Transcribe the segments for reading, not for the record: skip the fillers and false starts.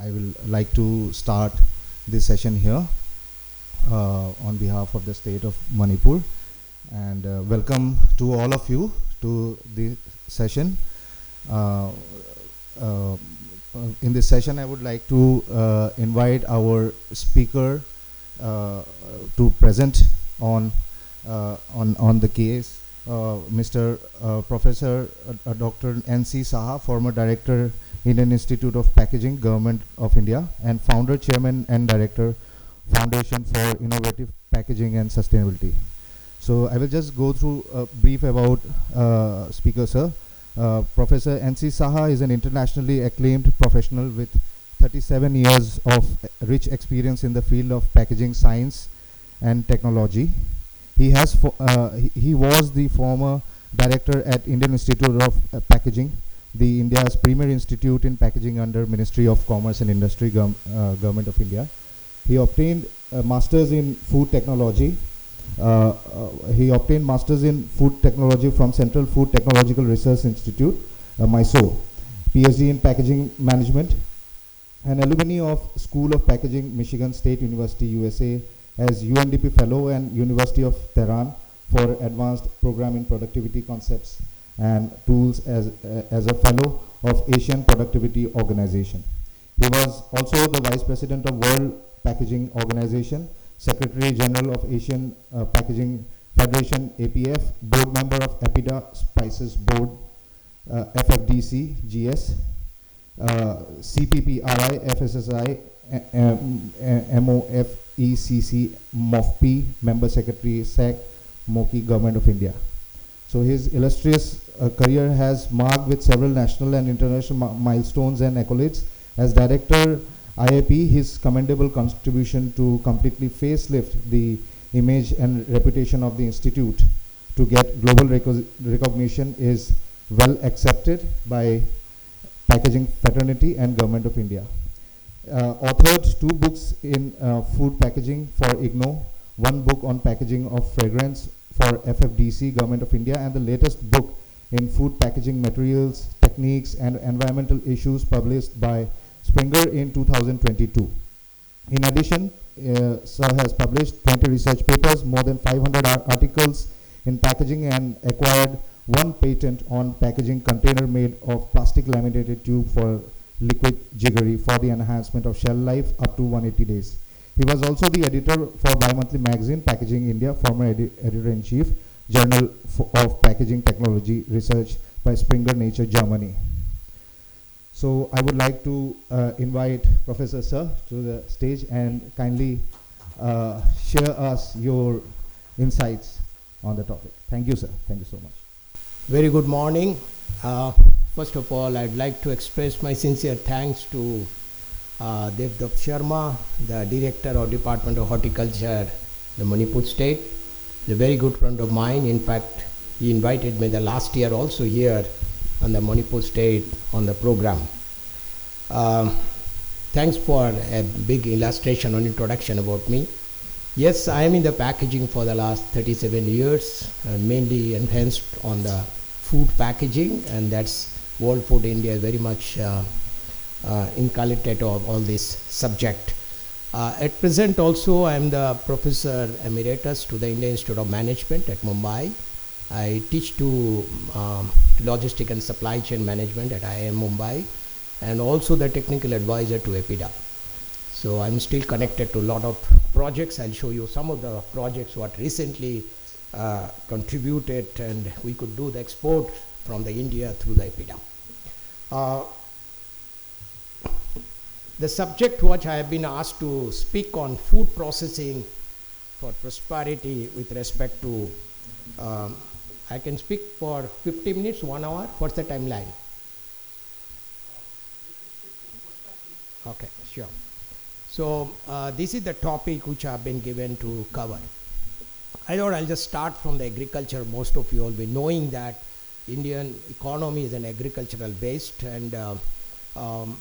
I will like to start this session here on behalf of the state of Manipur, and welcome to all of you to the session. Uh, uh, in this session, I would like to invite our speaker to present on the case, Mr. Professor Dr. N.C. Saha, former Director, Indian Institute of Packaging, Government of India, and Founder, Chairman, and Director, Foundation for Innovative Packaging and Sustainability. So I will just go through a brief about speaker, sir. Professor N.C. Saha is an internationally acclaimed professional with 37 years of rich experience in the field of packaging science and technology. He was the former director at Indian Institute of Packaging, the India's premier institute in packaging under Ministry of Commerce and Industry, Government of India. He obtained a master's in food technology. He obtained master's in food technology from Central Food Technological Research Institute, MISO, PhD in packaging management, an alumni of School of Packaging, Michigan State University, USA, as UNDP Fellow and University of Tehran for Advanced Program in Productivity Concepts and Tools as a Fellow of Asian Productivity Organization. He was also the Vice President of World Packaging Organization, Secretary General of Asian Packaging Federation, APF, Board Member of EPIDA Spices Board, FFDC, GS, CPPRI, FSSI, MOFECC, MOFP, Member Secretary, SAC, MOKI, Government of India. So his illustrious career has marked with several national and international milestones and accolades. As Director IAP, his commendable contribution to completely facelift the image and reputation of the institute to get global recognition is well accepted by packaging fraternity and Government of India. Authored 2 books in food packaging for IGNO, 1 book on packaging of fragrance for FFDC, Government of India, and the latest book in food packaging materials, techniques, and environmental issues published by Springer in 2022. In addition, Sir has published 20 research papers, more than 500 articles in packaging, and acquired 1 patent on packaging container made of plastic laminated tube for liquid jiggery for the enhancement of shelf life up to 180 days. He was also the editor for bi-monthly magazine Packaging India, former editor-in-chief, Journal of Packaging Technology Research by Springer Nature, Germany. So I would like to invite Professor Sir to the stage and kindly share us your insights on the topic. Thank you, sir. Thank you so much. Very good morning. First of all, I'd like to express my sincere thanks to Devdutt Sharma, the Director of Department of Horticulture, the Manipur State. He's a very good friend of mine. In fact, he invited me the last year also here on the Manipur State on the program. Thanks for a big illustration or introduction about me. Yes, I am in the packaging for the last 37 years, mainly enhanced on the food packaging, and that's World Food India is very much inculcated of all this subject. At present also I am the Professor Emeritus to the Indian Institute of Management at Mumbai. I teach to Logistic and Supply Chain Management at IIM Mumbai, and also the Technical Advisor to EPIDA. So I'm still connected to a lot of projects. I'll show you some of the projects what recently contributed, and we could do the export from the India through the EPIDA. The subject which I have been asked to speak on food processing for prosperity with respect to, I can speak for 50 minutes, 1 hour. What's the timeline? Okay, sure. So this is the topic which I have been given to cover. I thought I'll just start from the agriculture. Most of you will be knowing that Indian economy is an agricultural based, and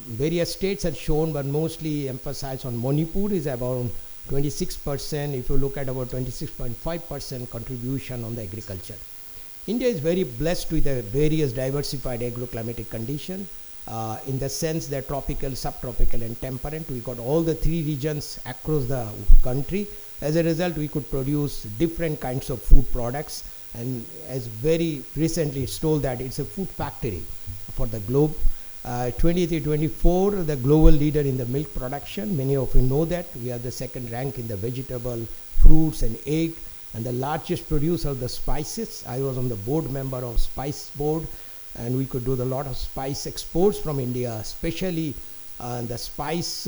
various states have shown, but mostly emphasized on Manipur is about 26%. If you look at about 26.5% contribution on the agriculture. India is very blessed with a various diversified agroclimatic condition. in the sense that tropical, subtropical, and temperate. We got all the three regions across the country. As a result, we could produce different kinds of food products, and as very recently it's told that it's a food factory for the globe. 23-24, the global leader in the milk production. Many of you know that. We are the second rank in the vegetable, fruits, and egg, and the largest producer of the spices. I was on the board member of Spice Board, and we could do a lot of spice exports from India, especially the spice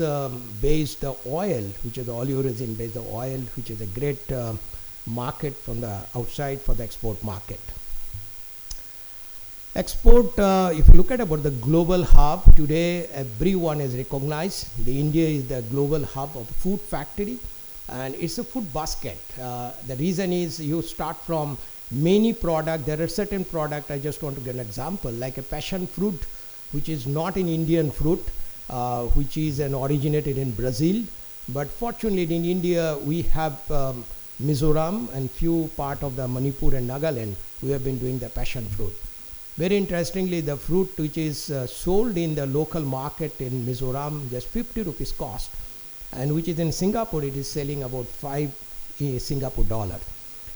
based oil, which is the oleoresin based oil, which is a great market from the outside for the export market. Export, if you look at about the global hub, today everyone is recognized. The India is the global hub of food factory, and it's a food basket. The reason is you start from many products. There are certain products, I just want to give an example, like a passion fruit, which is not an Indian fruit, which is originated in Brazil. But fortunately in India, we have Mizoram and few part of the Manipur and Nagaland, we have been doing the passion fruit. Very interestingly, the fruit which is sold in the local market in Mizoram, just 50 rupees cost, and which is in Singapore, it is selling about 5 Singapore dollar.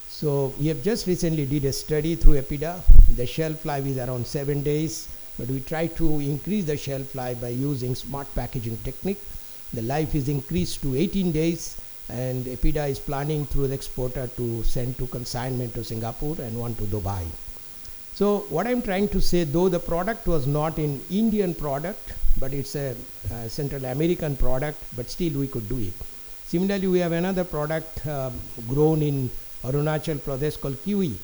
So we have just recently did a study through EPIDA. The shelf life is around 7 days, but we try to increase the shelf life by using smart packaging technique. The life is increased to 18 days, and EPIDA is planning through the exporter to send to consignment to Singapore and one to Dubai. So what I'm trying to say, though the product was not an Indian product, but it's a Central American product, but still we could do it. Similarly, we have another product grown in Arunachal Pradesh called kiwi,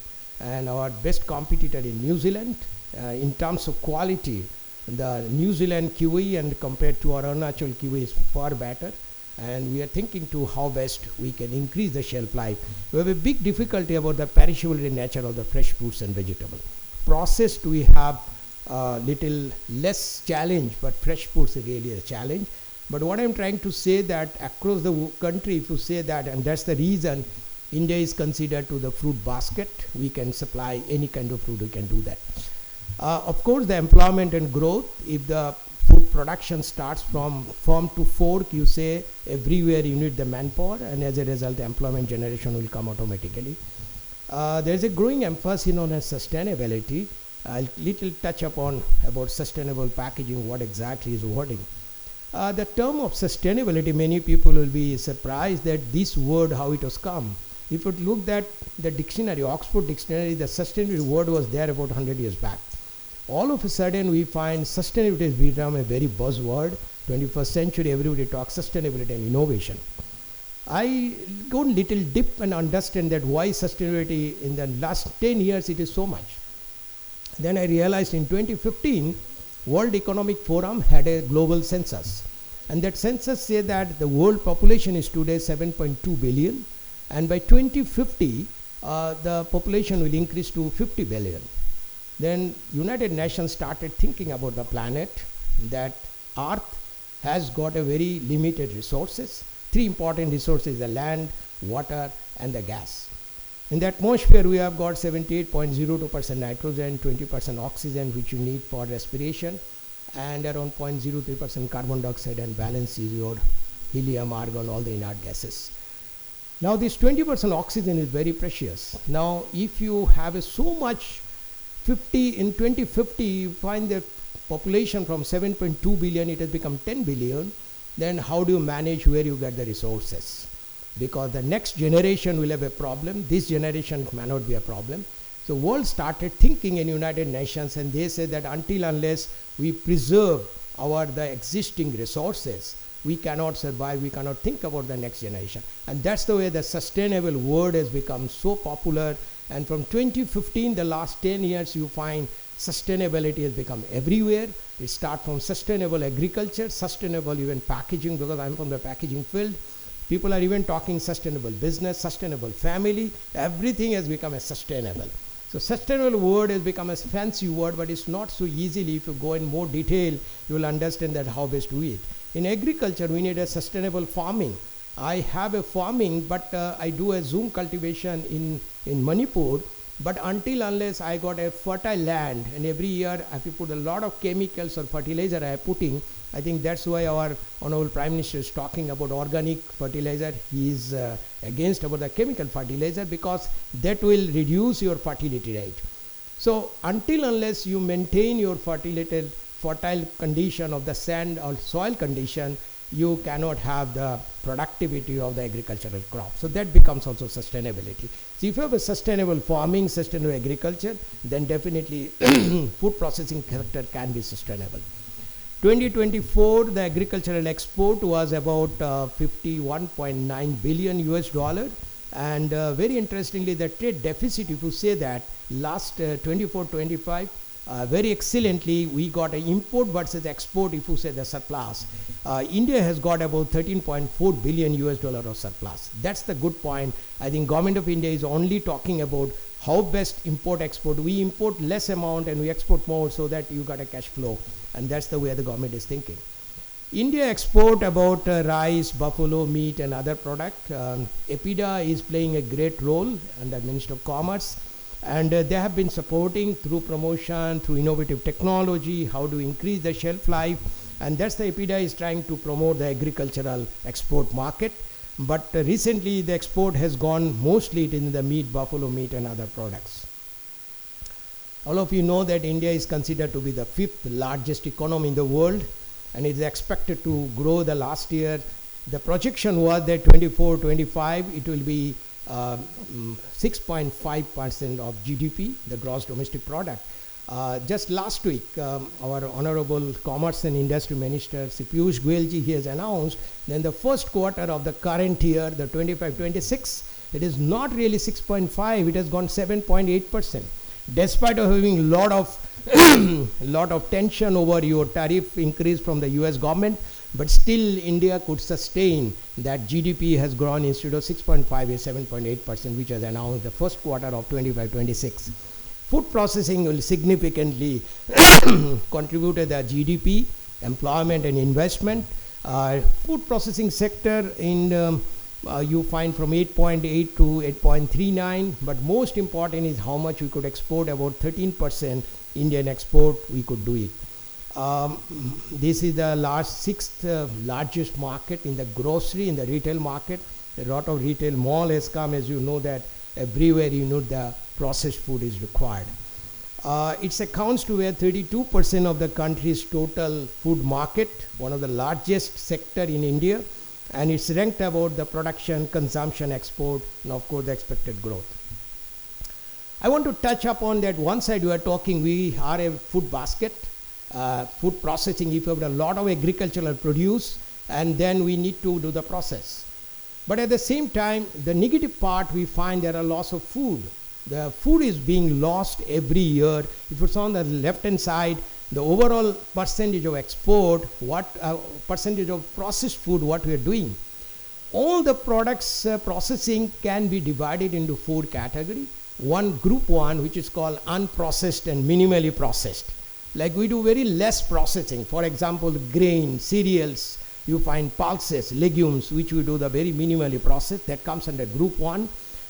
and our best competitor in New Zealand. In terms of quality, the New Zealand kiwi and compared to our Arunachal kiwi is far better, and we are thinking to how best we can increase the shelf life. We have a big difficulty about the perishable nature of the fresh fruits and vegetables. Processed we have little less challenge, but fresh foods is really a challenge. But what I'm trying to say that across the country, if you say that, and that's the reason India is considered to the fruit basket, we can supply any kind of fruit, we can do that. Of course, the employment and growth, if the food production starts from farm to fork, you say everywhere you need the manpower, and as a result, the employment generation will come automatically. There's a growing emphasis on sustainability. I'll little touch upon about sustainable packaging, what exactly is wording. The term of sustainability, many people will be surprised that this word, how it has come. If you look at the dictionary, Oxford Dictionary, the sustainability word was there about 100 years back. All of a sudden, we find sustainability has become a very buzzword. 21st century, everybody talks sustainability and innovation. I go little deep and understand that why sustainability in the last 10 years it is so much. Then I realized in 2015, World Economic Forum had a global census. And that census said that the world population is today 7.2 billion. And by 2050, the population will increase to 50 billion. Then United Nations started thinking about the planet, that Earth has got a very limited resources. Three important resources, the land, water, and the gas. In the atmosphere, we have got 78.02% nitrogen, 20% oxygen, which you need for respiration, and around 0.03% carbon dioxide, and balance is your helium, argon, all the inert gases. Now, this 20% oxygen is very precious. Now, if you have so much, in 2050, you find the population from 7.2 billion, it has become 10 billion. Then how do you manage where you get the resources? Because the next generation will have a problem. This generation cannot be a problem. So world started thinking in United Nations, and they said that unless we preserve the existing resources, we cannot survive, we cannot think about the next generation. And that's the way the sustainable word has become so popular. And from 2015, the last 10 years, you find sustainability has become everywhere. It starts from sustainable agriculture, sustainable even packaging, because I'm from the packaging field. People are even talking sustainable business, sustainable family. Everything has become a sustainable. So sustainable word has become a fancy word, but it's not so easily. If you go in more detail, you will understand that how best to do it. In agriculture, we need a sustainable farming. I have a farming, but I do a Zoom cultivation in Manipur, But until unless I got a fertile land, and every year I have to put a lot of chemicals or fertilizer I am putting, I think that's why our Honorable Prime Minister is talking about organic fertilizer. He is against about the chemical fertilizer because that will reduce your fertility rate. So until unless you maintain your fertile condition of the sand or soil condition, you cannot have the productivity of the agricultural crop. So that becomes also sustainability. So if you have a sustainable farming, sustainable agriculture, then definitely food processing sector can be sustainable. 2024, the agricultural export was about 51.9 billion US dollar. And very interestingly, the trade deficit, if you say that, last 24-25, very excellently, we got an import versus export, if you say the surplus. India has got about 13.4 billion US dollar of surplus. That's the good point. I think government of India is only talking about how best import export. We import less amount and we export more so that you got a cash flow. And that's the way the government is thinking. India export about rice, buffalo meat and other product. EPIDA is playing a great role under Minister of Commerce. And they have been supporting through promotion, through innovative technology, how to increase the shelf life. And that's the EPIDA is trying to promote the agricultural export market. But recently the export has gone mostly in the meat, buffalo meat and other products. All of you know that India is considered to be the 5th largest economy in the world, and it is expected to grow the last year. The projection was that 24-25 it will be 6.5% of GDP, the gross domestic product. Just last week, our Honorable Commerce and Industry Minister, Piyush Goyal ji, he has announced that in the first quarter of the current year, the 25-26, it is not really 6.5, it has gone 7.8%. Despite of having a lot of tension over your tariff increase from the US government, but still India could sustain that GDP has grown instead of 6.5 is 7.8%, which was announced the first quarter of 25-26. Food processing will significantly contribute to the GDP, employment and investment. Food processing sector in you find from 8.8 to 8.39, but most important is how much we could export. About 13% Indian export we could do it. This is the sixth largest market in the grocery, in the retail market. A lot of retail mall has come, as you know that everywhere you know the processed food is required. It accounts to where 32% of the country's total food market, one of the largest sector in India, and it's ranked about the production, consumption, export, and of course the expected growth. I want to touch upon that one side we are talking, we are a food basket, food processing, if you have a lot of agricultural produce, and then we need to do the process. But at the same time, the negative part we find there are loss of food. The food is being lost every year. If it's on the left hand side, the overall percentage of export, what percentage of processed food, what we are doing. All the products processing can be divided into 4 categories. One group 1, which is called unprocessed and minimally processed. Like we do very less processing. For example, grain, cereals, you find pulses, legumes, which we do the very minimally processed. That comes under group 1.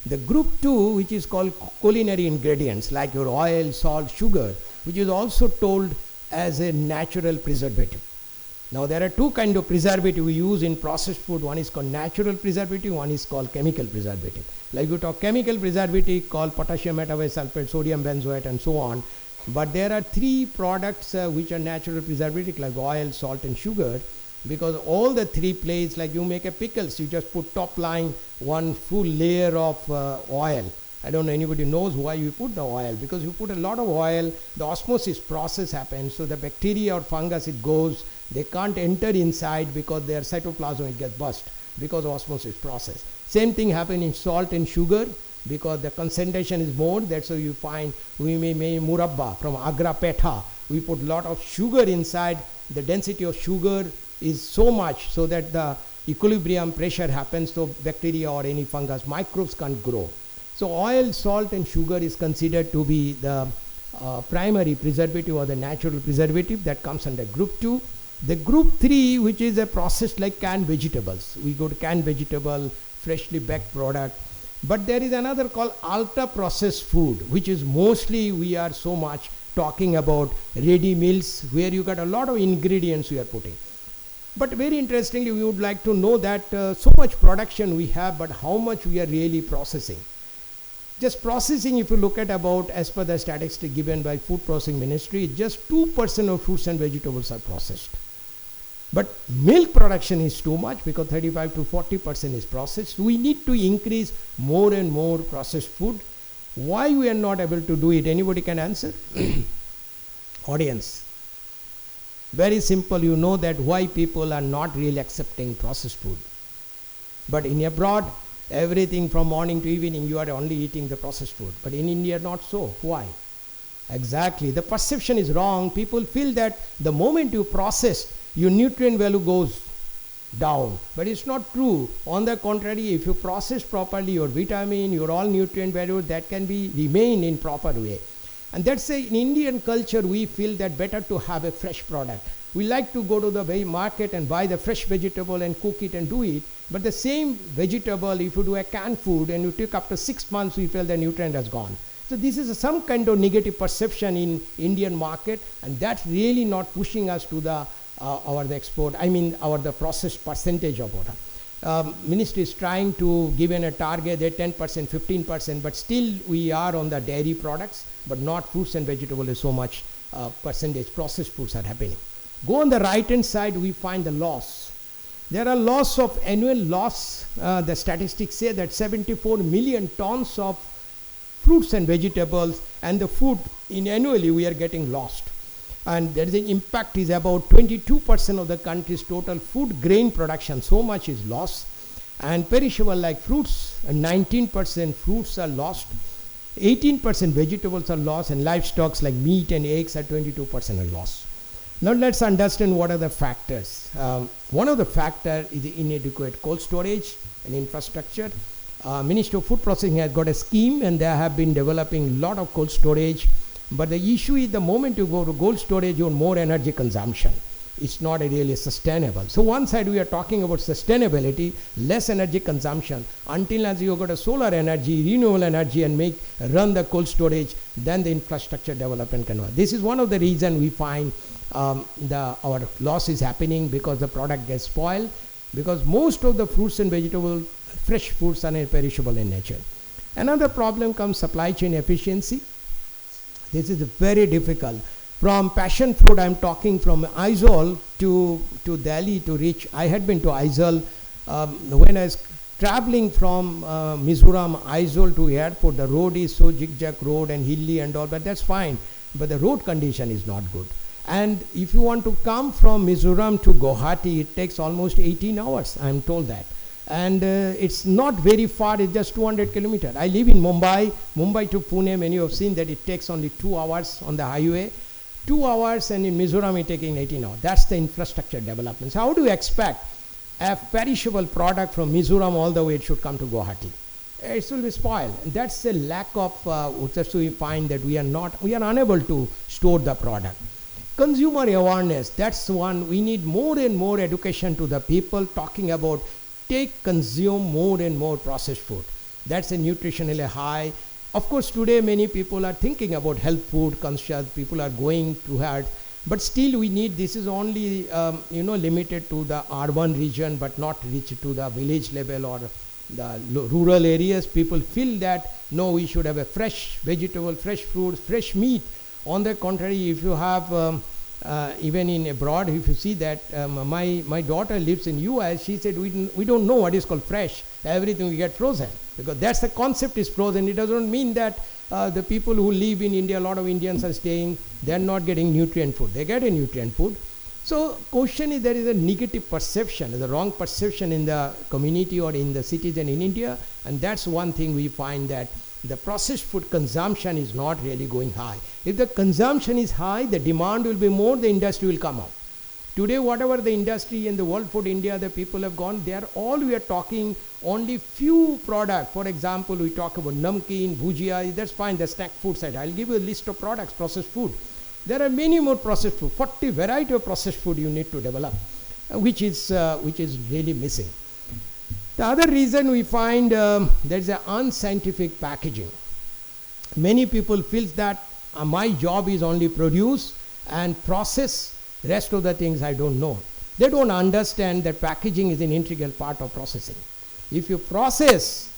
The group 2, which is called culinary ingredients, like your oil, salt, sugar, which is also told as a natural preservative. Now there are 2 kinds of preservative we use in processed food. One is called natural preservative, one is called chemical preservative. Like you talk chemical preservative called potassium metabisulfate, sodium benzoate and so on. But there are 3 products which are natural preservative, like oil, salt and sugar, because all the 3 plays, like you make a pickles, you just put top line 1 full layer of oil. I don't know anybody knows why you put the oil, because you put a lot of oil, the osmosis process happens, so the bacteria or fungus it goes, they can't enter inside because their cytoplasm it gets burst because of osmosis process. Same thing happen in salt and sugar, because the concentration is more. That's why you find we may make murabba from agra petha. We put lot of sugar inside. The density of sugar is so much so that the equilibrium pressure happens, so bacteria or any fungus, microbes can't grow. So oil, salt and sugar is considered to be the primary preservative or the natural preservative. That comes under group 2. The group 3, which is a processed like canned vegetables. We go to canned vegetable, freshly baked product. But there is another called ultra processed food, which is mostly we are so much talking about ready meals where you got a lot of ingredients we are putting. But very interestingly, we would like to know that so much production we have, but how much we are really processing. Just processing, if you look at about, as per the statistic given by Food Processing Ministry, just 2% of fruits and vegetables are processed. But milk production is too much because 35 to 40% is processed. We need to increase more and more processed food. Why we are not able to do it? Anybody can answer? Audience. Very simple, you know that why people are not really accepting processed food. But in abroad, everything from morning to evening, you are only eating the processed food. But in India, not so. Why? Exactly. The perception is wrong. People feel that the moment you process, your nutrient value goes down. But it's not true. On the contrary, if you process properly, your vitamin, your all nutrient value, that can be remain in proper way. And that's in Indian culture, we feel that better to have a fresh product. We like to go to the market and buy the fresh vegetable and cook it and do it. But the same vegetable, if you do a canned food and you take after 6 months, we feel the nutrient has gone. So this is some kind of negative perception in Indian market, and that's really not pushing us to the the export. I mean the processed percentage of water. Ministry is trying to give in a target at 10%, 15%, but still we are on the dairy products, but not fruits and vegetables is so much percentage processed foods are happening. Go on the right hand side, we find the loss. There are loss of annual loss. The statistics say that 74 million tons of fruits and vegetables and the food in annually we are getting lost. And there is an impact is about 22% of the country's total food grain production. So much is lost. And perishable like fruits, 19% fruits are lost. 18% vegetables are lost, and livestock like meat and eggs are 22% are lost. Now let's understand what are the factors. One of the factors is the inadequate cold storage and infrastructure. Ministry of Food Processing has got a scheme, and they have been developing a lot of cold storage. But the issue is the moment you go to cold storage, you have more energy consumption. It's not really sustainable. So one side we are talking about sustainability, less energy consumption. Until as you got a solar energy, renewable energy, and run the cold storage, then the infrastructure development can work. This is one of the reasons we find our loss is happening, because the product gets spoiled, because most of the fruits and vegetables, fresh foods are perishable in nature. Another problem comes supply chain efficiency. This is very difficult. From passion fruit, I'm talking from Aizawl to Delhi to reach. I had been to Aizawl when I was traveling from Mizoram, Aizawl to airport. The road is so zigzag road and hilly and all, but that's fine. But the road condition is not good. And if you want to come from Mizoram to Guwahati, it takes almost 18 hours. I'm told that. And it's not very far, it's just 200 kilometers. I live in Mumbai to Pune. Many have seen that it takes only 2 hours on the highway. 2 hours, and in Mizoram it's taking 18 hours. That's the infrastructure development. So how do you expect a perishable product from Mizoram all the way it should come to Guwahati? It will be spoiled. And that's the lack of, just we find that we are unable to store the product. Consumer awareness, that's one. We need more and more education to the people, talking about consume more and more processed food. That's a nutritionally high. Of course, today many people are thinking about health food conscious. People are going to hard, but still we need. This is only limited to the urban region, but not reach to the village level or the rural areas. People feel that no, we should have a fresh vegetable, fresh fruit, fresh meat. On the contrary, if you have even in abroad, if you see that my daughter lives in US, she said we don't know what is called fresh. Everything we get frozen, because that's the concept is frozen. It doesn't mean that the people who live in India, a lot of Indians are staying, they're not getting nutrient food. They get a nutrient food. So question is, there is a negative perception, the wrong perception in the community or in the citizen in India, and that's one thing we find, that the processed food consumption is not really going high. If the consumption is high, the demand will be more, the industry will come out. Today, whatever the industry in the World Food India, the people have gone, we are talking only few products. For example, we talk about namkeen, bhujia, that's fine, the snack food side. I'll give you a list of products, processed food. There are many more processed food, 40 variety of processed food you need to develop, which is really missing. The other reason we find there is an unscientific packaging. Many people feel that my job is only produce and process, rest of the things I don't know. They don't understand that packaging is an integral part of processing. If you process,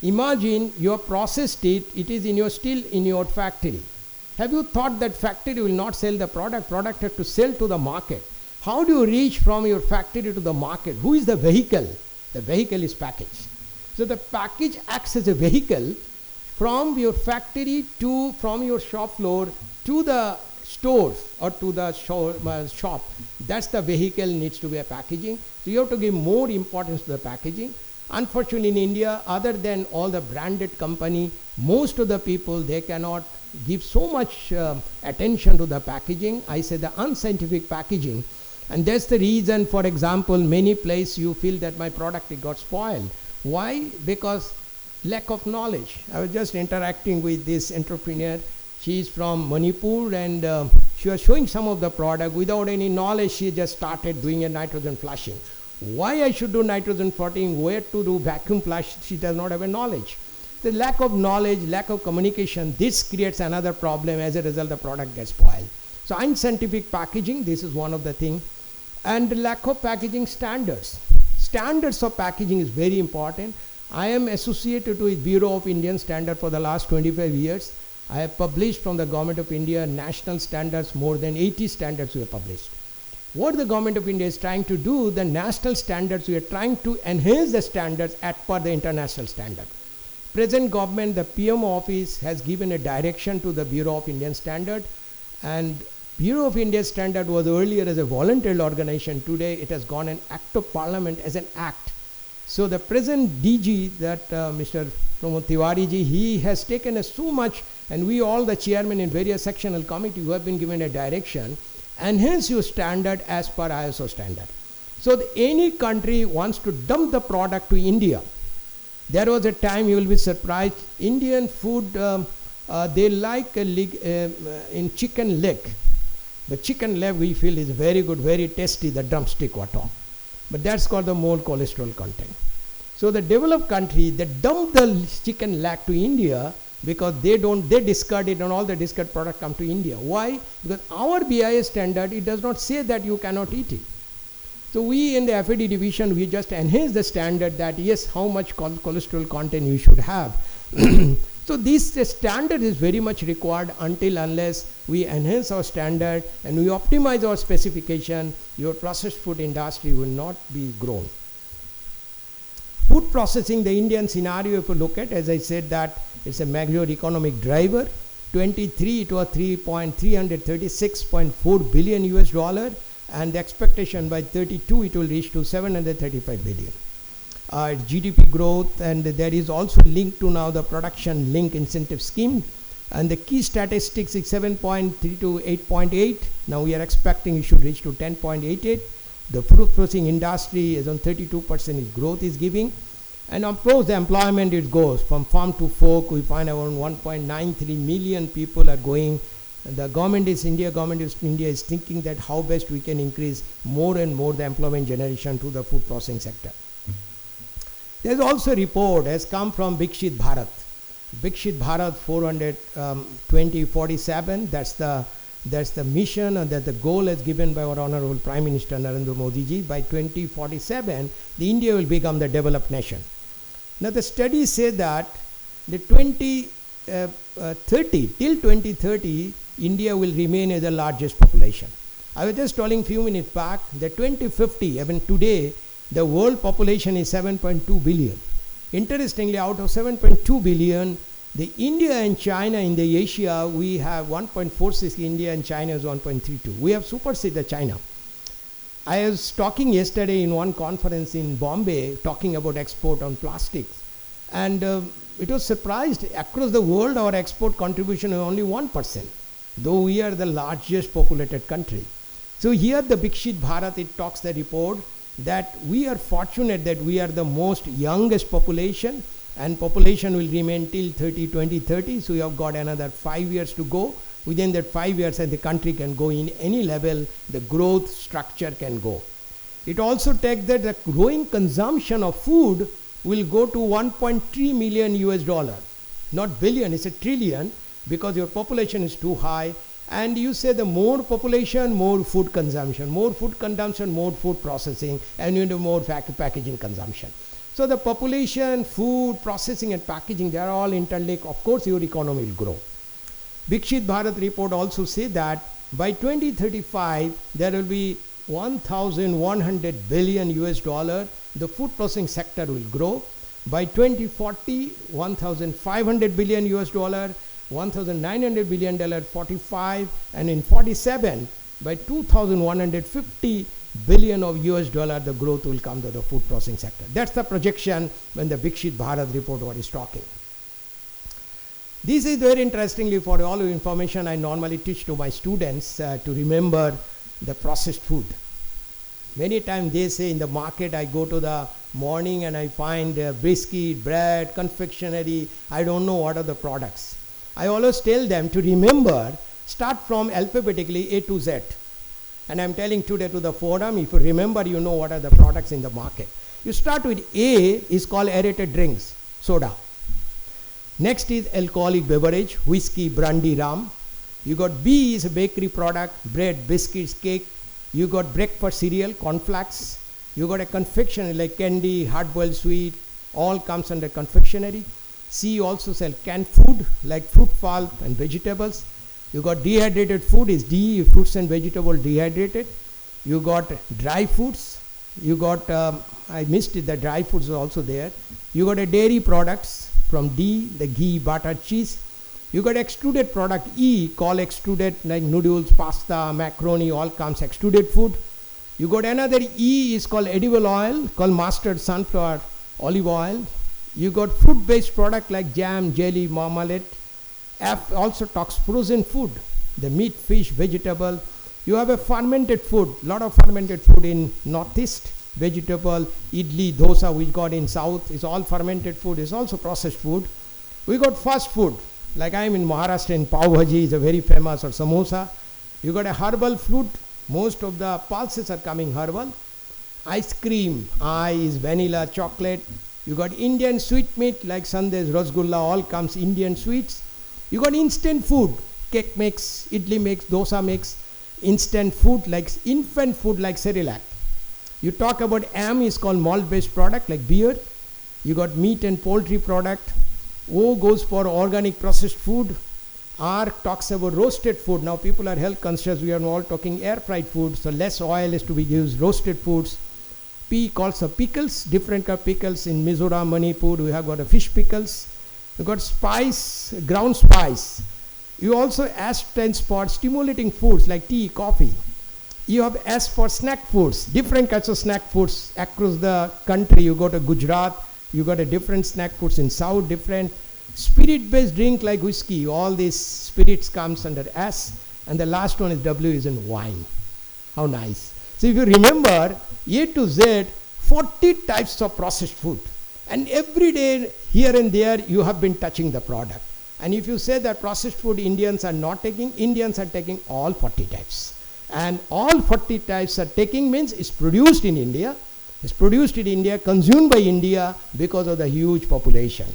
imagine your processed it is in your still in your factory. Have you thought that factory will not sell the product has to sell to the market? How do you reach from your factory to the market? Who is the vehicle? The vehicle is package. So the package acts as a vehicle from your factory to, from your shop floor to the stores or to the shop. That's the vehicle needs to be a packaging. So you have to give more importance to the packaging. Unfortunately in India, other than all the branded company, most of the people, they cannot give so much attention to the packaging. I say the unscientific packaging. And that's the reason, for example, many places you feel that my product it got spoiled. Why? Because lack of knowledge. I was just interacting with this entrepreneur. She is from Manipur, and she was showing some of the product. Without any knowledge, she just started doing a nitrogen flushing. Why I should do nitrogen flushing, where to do vacuum flush, she does not have a knowledge. The lack of knowledge, lack of communication, this creates another problem. As a result, the product gets spoiled. So unscientific packaging, this is one of the things. And the lack of packaging standards. Standards of packaging is very important. I am associated with Bureau of Indian Standard for the last 25 years. I have published from the Government of India national standards, more than 80 standards we have published. What the Government of India is trying to do, the national standards, we are trying to enhance the standards as per the international standard. Present government, the PM office has given a direction to the Bureau of Indian Standard, and Bureau of Indian Standard was earlier as a voluntary organization. Today it has gone an act of parliament as an act. So the present DG, that Mr. Pramod Tiwari ji, he has taken us so much, and we all the chairmen in various sectional committee who have been given a direction, enhance your standard as per ISO standard. So any country wants to dump the product to India. There was a time, you will be surprised, Indian food, they like in chicken leg. The chicken leg we feel is very good, very tasty, the drumstick what all. But that's called the more cholesterol content. So the developed country, they dump the chicken leg to India because they discard it, and all the discard product come to India. Why? Because our BIS standard, it does not say that you cannot eat it. So we in the FAD division, we just enhance the standard that yes, how much cholesterol content you should have. So this standard is very much required. Until unless we enhance our standard and we optimize our specification, your processed food industry will not be grown. Food processing, the Indian scenario, if you look at, as I said, that it's a major economic driver. 23, it was 336.4 billion US dollar, and the expectation by 32 it will reach to 735 billion. GDP growth, and there is also linked to now the production link incentive scheme, and the key statistics is 7.3 to 8.8. Now we are expecting it should reach to 10.88. The food processing industry is on 32% growth is giving, and of course the employment, it goes from farm to fork. We find around 1.93 million people are going. The government is India is thinking that how best we can increase more and more the employment generation to the food processing sector. There's also a report has come from Viksit Bharat. Viksit Bharat 2047. That's the mission, and that the goal is given by our Honorable Prime Minister Narendra Modi ji. By 2047, the India will become the developed nation. Now the studies say that the 2030, India will remain as the largest population. I was just telling few minutes back that 2050, even today, the world population is 7.2 billion. Interestingly, out of 7.2 billion, the India and China in the Asia, we have 1.46, India and China is 1.32. We have superseded China. I was talking yesterday in one conference in Bombay, talking about export on plastics. And it was surprised, across the world, our export contribution is only 1%, though we are the largest populated country. So here the Viksit Bharat, it talks the report that we are fortunate that we are the most youngest population, and population will remain till 2030. So we have got another 5 years to go. Within that 5 years, and the country can go in any level, the growth structure can go. It also takes that the growing consumption of food will go to 1.3 million US dollar. Not billion, it's a trillion, because your population is too high. And you say the more population, more food consumption, more food consumption, more food processing, and you know more packaging consumption. So the population, food, processing and packaging, they are all interlinked. Of course, your economy will grow. Viksit Bharat report also say that by 2035, there will be 1,100 billion US dollar. The food processing sector will grow. By 2040, 1,500 billion US dollar, 1,900 billion dollar 45, and in 47, by 2,150 billion of US dollar, the growth will come to the food processing sector. That's the projection when the Viksit Bharat report what is talking. This is very interestingly, for all your information, I normally teach to my students to remember the processed food. Many times they say in the market, I go to the morning and I find biscuit, bread, confectionery, I don't know what are the products. I always tell them to remember, start from alphabetically A to Z. And I'm telling today to the forum, if you remember, you know what are the products in the market. You start with A is called aerated drinks, soda. Next is alcoholic beverage, whiskey, brandy, rum. You got B is a bakery product, bread, biscuits, cake. You got breakfast cereal, cornflakes. You got a confectionery like candy, hard-boiled sweet, all comes under confectionery. C also sell canned food like fruit pulp and vegetables. You got dehydrated food is D, fruits and vegetables dehydrated. You got dry foods. You got, I missed it, the dry foods are also there. You got a dairy products from D, the ghee, butter, cheese. You got extruded product E, called extruded like noodles, pasta, macaroni, all comes extruded food. You got another E is called edible oil, called mustard, sunflower, olive oil. You got fruit-based product like jam, jelly, marmalade. F also talks frozen food, the meat, fish, vegetable. You have a fermented food, lot of fermented food in Northeast, vegetable, idli, dosa, which got in South, is all fermented food, is also processed food. We got fast food, like I am in Maharashtra, in pav bhaji is a very famous, or samosa. You got a herbal fruit, most of the pulses are coming herbal. Ice cream, I is vanilla, chocolate. You got Indian sweet meat like sandesh, rasgulla, all comes Indian sweets. You got instant food, cake mix, idli mix, dosa mix, instant food like infant food like Cerelac. You talk about M is called malt based product like beer. You got meat and poultry product. O goes for organic processed food. R talks about roasted food. Now people are health conscious. We are all talking air fried food, so less oil is to be used. Roasted foods. P calls for pickles. Different kind of pickles in Mizoram, Manipur. We have got a fish pickles. You got spice, ground spice. You also S stands for stimulating foods like tea, coffee. You have S for snack foods. Different kinds of snack foods across the country. You go to Gujarat. You got a different snack foods in South. Different spirit-based drink like whiskey. All these spirits comes under S. And the last one is W is in wine. How nice. So if you remember, A to Z, 40 types of processed food. And every day, here and there, you have been touching the product. And if you say that processed food Indians are not taking, Indians are taking all 40 types. And all 40 types are taking means it's produced in India. It's produced in India, consumed by India because of the huge population.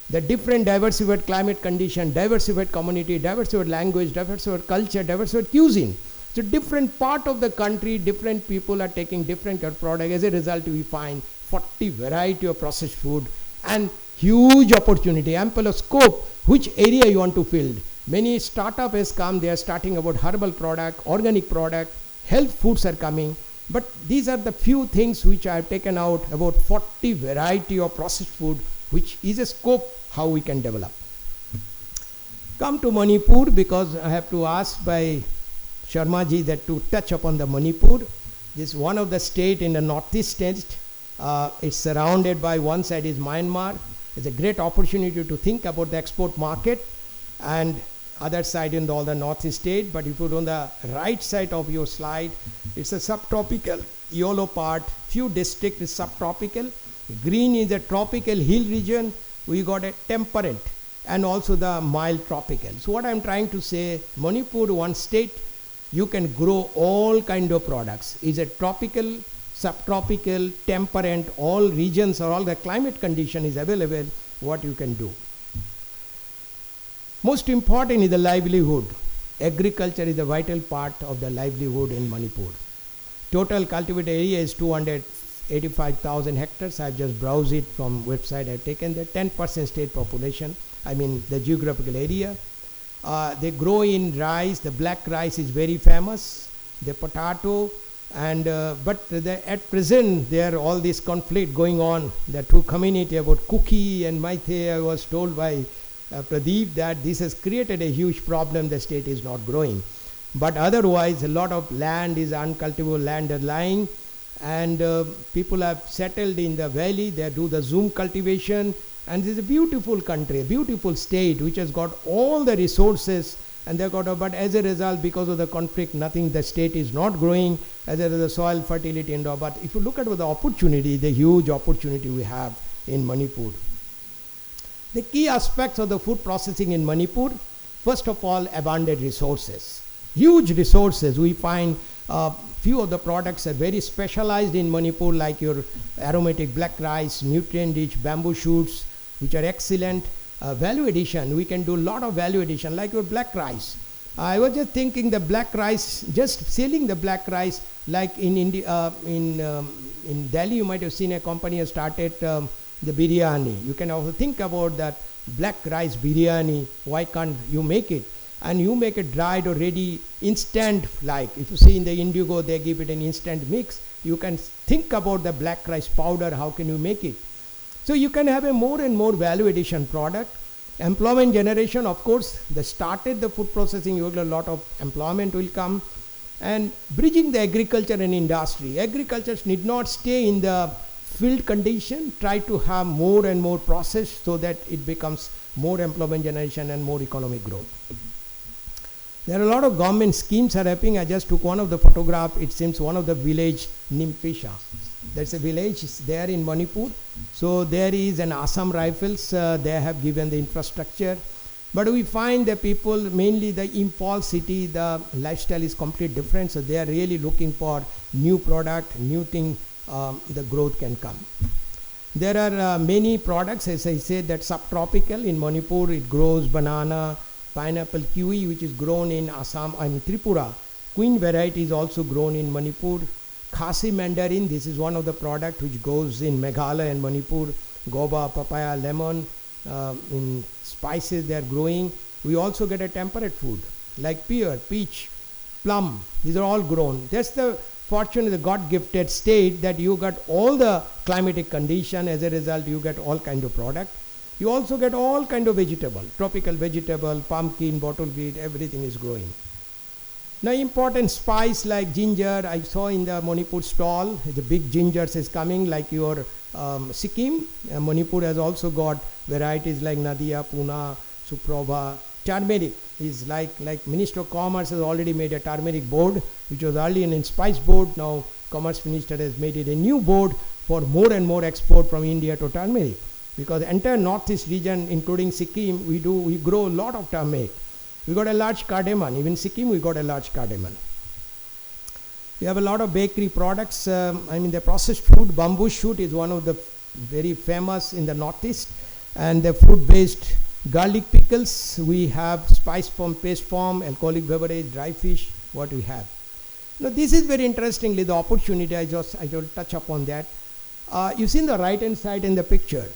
The different diversified climate condition, diversified community, diversified language, diversified culture, diversified cuisine. So different part of the country, different people are taking different kind of product. As a result, we find 40 variety of processed food and huge opportunity, ample of scope, which area you want to fill. Many startup has come, they are starting about herbal product, organic product, health foods are coming. But these are the few things which I have taken out, about 40 variety of processed food, which is a scope how we can develop. Come to Manipur, because I have to ask by Sharma ji that to touch upon the Manipur. This is one of the state in the northeast state. It's surrounded by one side is Myanmar. It's a great opportunity to think about the export market, and other side in all the northeast state. But if you go on the right side of your slide, it's a subtropical yellow part. Few districts is subtropical. Green is a tropical hill region. We got a temperate and also the mild tropical. So what I'm trying to say, Manipur, one state, you can grow all kind of products. Is a tropical subtropical, temperate, all regions or all the climate condition is available, what you can do. Most important is the livelihood. Agriculture is a vital part of the livelihood in Manipur. Total cultivated area is 285,000 hectares. I've just browsed it from website I've taken. The 10% state population, I mean the geographical area. They grow in rice. The black rice is very famous. The potato, and but at present there are all this conflict going on. The two community about Kuki and Maithe. I was told by Pradeep that this has created a huge problem. The state is not growing, but otherwise a lot of land is uncultivable land lying, and people have settled in the valley. They do the Zoom cultivation, and this is a beautiful country, a beautiful state which has got all the resources, and they got but as a result, because of the conflict, nothing, the state is not growing, as there is the soil fertility and all. But if you look at the opportunity, the huge opportunity we have in Manipur. The key aspects of the food processing in Manipur, first of all, abundant resources, huge resources. We find few of the products are very specialized in Manipur, like your aromatic black rice, nutrient-rich bamboo shoots, which are excellent. Value addition, we can do a lot of value addition, like your black rice. I was just thinking the black rice, just selling the black rice, like in India, in Delhi, you might have seen a company has started the biryani. You can also think about that black rice biryani. Why can't you make it? And you make it dried or ready, instant, like if you see in the Indigo, they give it an instant mix. You can think about the black rice powder, how can you make it? So you can have a more and more value addition product. Employment generation, of course, they started the food processing, you will a lot of employment will come. And bridging the agriculture and industry. Agriculture need not stay in the field condition, try to have more and more process so that it becomes more employment generation and more economic growth. There are a lot of government schemes are happening. I just took one of the photograph. It seems one of the village Nimpisha. That's a village there in Manipur. So there is an Assam Rifles. They have given the infrastructure. But we find the people, mainly the Imphal city, the lifestyle is completely different. So they are really looking for new product, new thing, the growth can come. There are many products, as I said, that subtropical. In Manipur, it grows banana, pineapple, kiwi, which is grown in Assam and Tripura. Queen variety is also grown in Manipur. Khasi mandarin, this is one of the product which goes in Meghalaya and Manipur. Goba, papaya, lemon, in spices they are growing. We also get a temperate food like pear, peach, plum. These are all grown. That's the fortune of the God-gifted state, that you got all the climatic condition. As a result, you get all kind of product. You also get all kind of vegetable, tropical vegetable, pumpkin, bottle gourd, everything is growing. Now important spice like ginger, I saw in the Manipur stall, the big gingers is coming, like your Sikkim. Manipur has also got varieties like Nadia, Puna, Suprabha. Turmeric is like Minister of Commerce has already made a turmeric board, which was earlier in spice board. Now Commerce Minister has made it a new board for more and more export from India to turmeric. Because the entire northeast region, including Sikkim, we grow a lot of turmeric. We got a large cardamom. Even Sikkim, we got a large cardamom. We have a lot of bakery products. The processed food, bamboo shoot is one of the very famous in the northeast. And the fruit-based garlic pickles, we have spice form, paste form, alcoholic beverage, dry fish, what we have. Now this is very interestingly the opportunity, I will touch upon that. You see in the right hand side in the picture,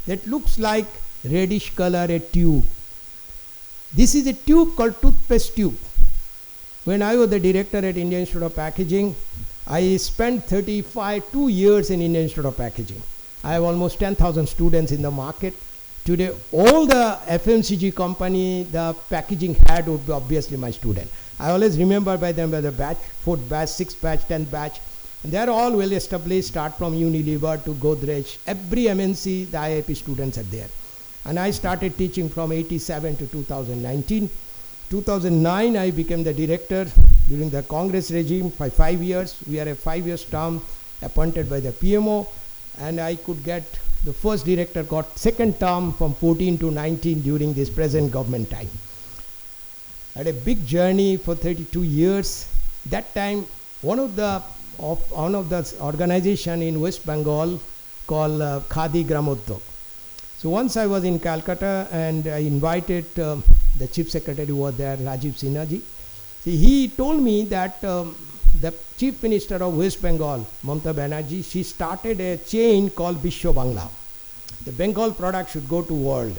that looks like reddish color, a tube. This is a tube called toothpaste tube. When I was the director at Indian Institute of Packaging, I spent 2 years in Indian Institute of Packaging. I have almost 10,000 students in the market. Today, all the FMCG company, the packaging head would be obviously my student. I always remember by them by the batch, 4th batch, 6th batch, 10th batch. And they're all well established, start from Unilever to Godrej. Every MNC, the IIP students are there. And I started teaching from 87 to 2019. 2009, I became the director during the Congress regime for 5 years. We are a 5-year term appointed by the PMO. And I could get, the first director got second term from 14 to 19 during this present government time. I had a big journey for 32 years. That time, one of the of one of the organization in West Bengal called Khadi Gramodyog. So once I was in Calcutta and I invited the chief secretary who was there, Rajiv Sinha ji. See, he told me that the chief minister of West Bengal, Mamata Banerjee, she started a chain called Bishwa Bangla. The Bengal product should go to world.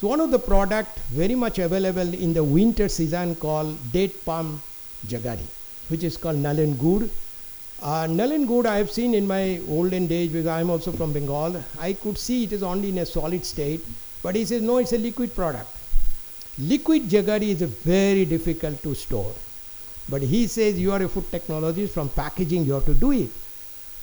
So one of the product very much available in the winter season called date palm jaggery, which is called Nalen Gur. Nalen Gur I have seen in my olden days because I am also from Bengal. I could see it is only in a solid state, but he says no, it's a liquid product. Liquid jaggery is very difficult to store. But he says you are a food technologist, from packaging you have to do it.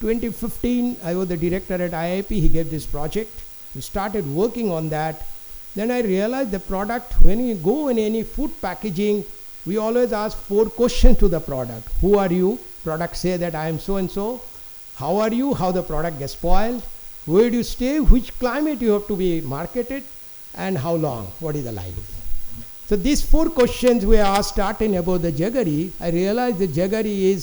2015 I was the director at IIP, he gave this project. We started working on that. Then I realized the product, when we go in any food packaging, we always ask 4 questions to the product. Who are you? Product say that I am so and so. How are you? How the product gets spoiled? Where do you stay? Which climate you have to be marketed? And how long? What is the life? So these 4 questions we are starting about the jaggery. I realized the jaggery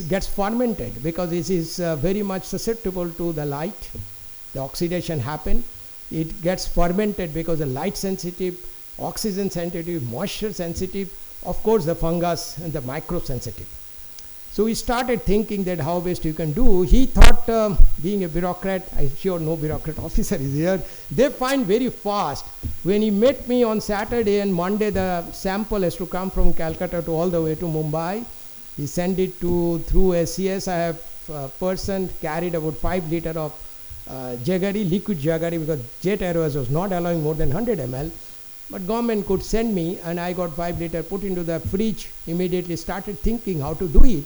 gets fermented because it is very much susceptible to the light. The oxidation happen. It gets fermented because the light sensitive, oxygen sensitive, moisture sensitive, of course the fungus and the microbe sensitive. So we started thinking that how best you can do. He thought being a bureaucrat, I'm sure no bureaucrat officer is here, they find very fast. When he met me on Saturday and Monday the sample has to come from Calcutta to all the way to Mumbai. He sent it through a CSIF person, carried about 5 liter of jaggery, liquid jaggery, because Jet Airways was not allowing more than 100 ml. But government could send me, and I got 5 liter, put into the fridge, immediately started thinking how to do it.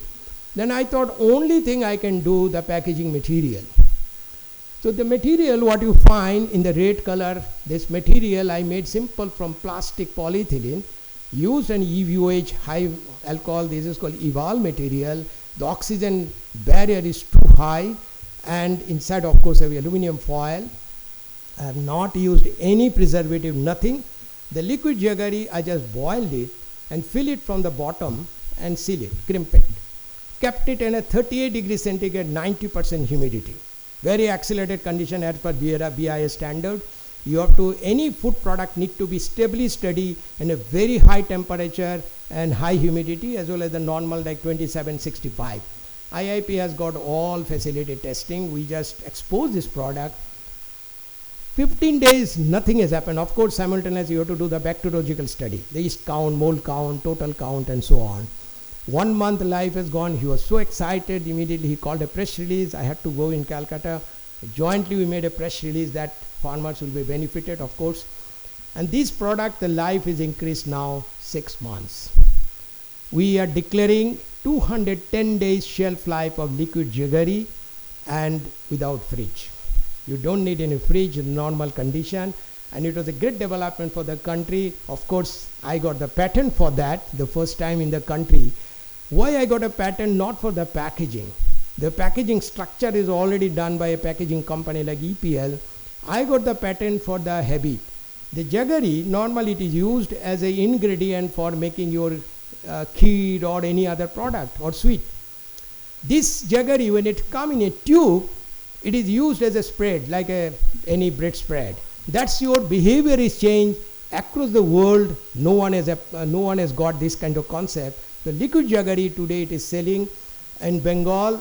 Then I thought only thing I can do the packaging material. So the material what you find in the red color, this material I made simple from plastic polyethylene, used an EVOH high alcohol, this is called EVAL material. The oxygen barrier is too high, and inside of course have aluminum foil. I have not used any preservative, nothing. The liquid jaggery I just boiled it and fill it from the bottom and seal it, crimp it. Kept it in a 38 degrees centigrade, 90% humidity. Very accelerated condition as per BIS standard. You have to, any food product need to be stably steady in a very high temperature and high humidity, as well as the normal like 2765. IIP has got all facility testing. We just expose this product. 15 days, nothing has happened. Of course, simultaneously you have to do the bacteriological study, the yeast count, mold count, total count, and so on. 1 month life has gone. He was so excited. Immediately he called a press release. I had to go in Calcutta. Jointly we made a press release that farmers will be benefited, of course. And this product, the life is increased now 6 months. We are declaring 210 days shelf life of liquid jaggery and without fridge. You don't need any fridge in normal condition, and it was a great development for the country. Of course, I got the patent for that, the first time in the country. Why I got a patent? Not for the packaging. The packaging structure is already done by a packaging company like EPL. I got the patent for the habit. The jaggery, normally it is used as an ingredient for making your kheer or any other product or sweet. This jaggery, when it come in a tube, it is used as a spread, like any bread spread. That's your behavior is changed across the world. No one has got this kind of concept. The liquid jaggery today it is selling in Bengal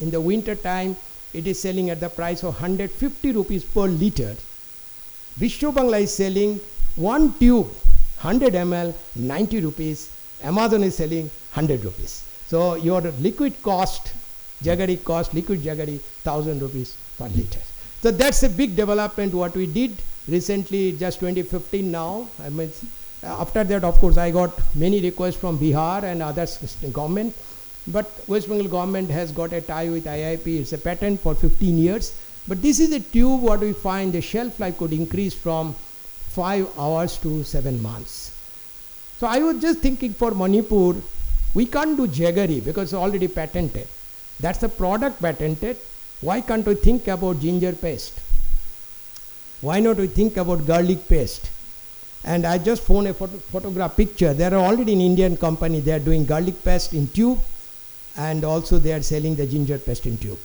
in the winter time. It is selling at the price of 150 rupees per liter. Bishwa Bangla is selling 1 tube 100 ml 90 rupees. Amazon is selling 100 rupees. So your liquid cost, jaggery cost, liquid jaggery 1000 rupees per liter. So that's a big development what we did recently, just 2015 now. I mean, after that, of course, I got many requests from Bihar and other government. But West Bengal government has got a tie with IIP. It's a patent for 15 years. But this is a tube what we find the shelf life could increase from 5 hours to 7 months. So I was just thinking for Manipur, we can't do jaggery because it's already patented. That's the product patented. Why can't we think about ginger paste? Why not we think about garlic paste? And I just found a photograph picture. There are already an Indian company, they are doing garlic paste in tube. and also they are selling the ginger paste in tube.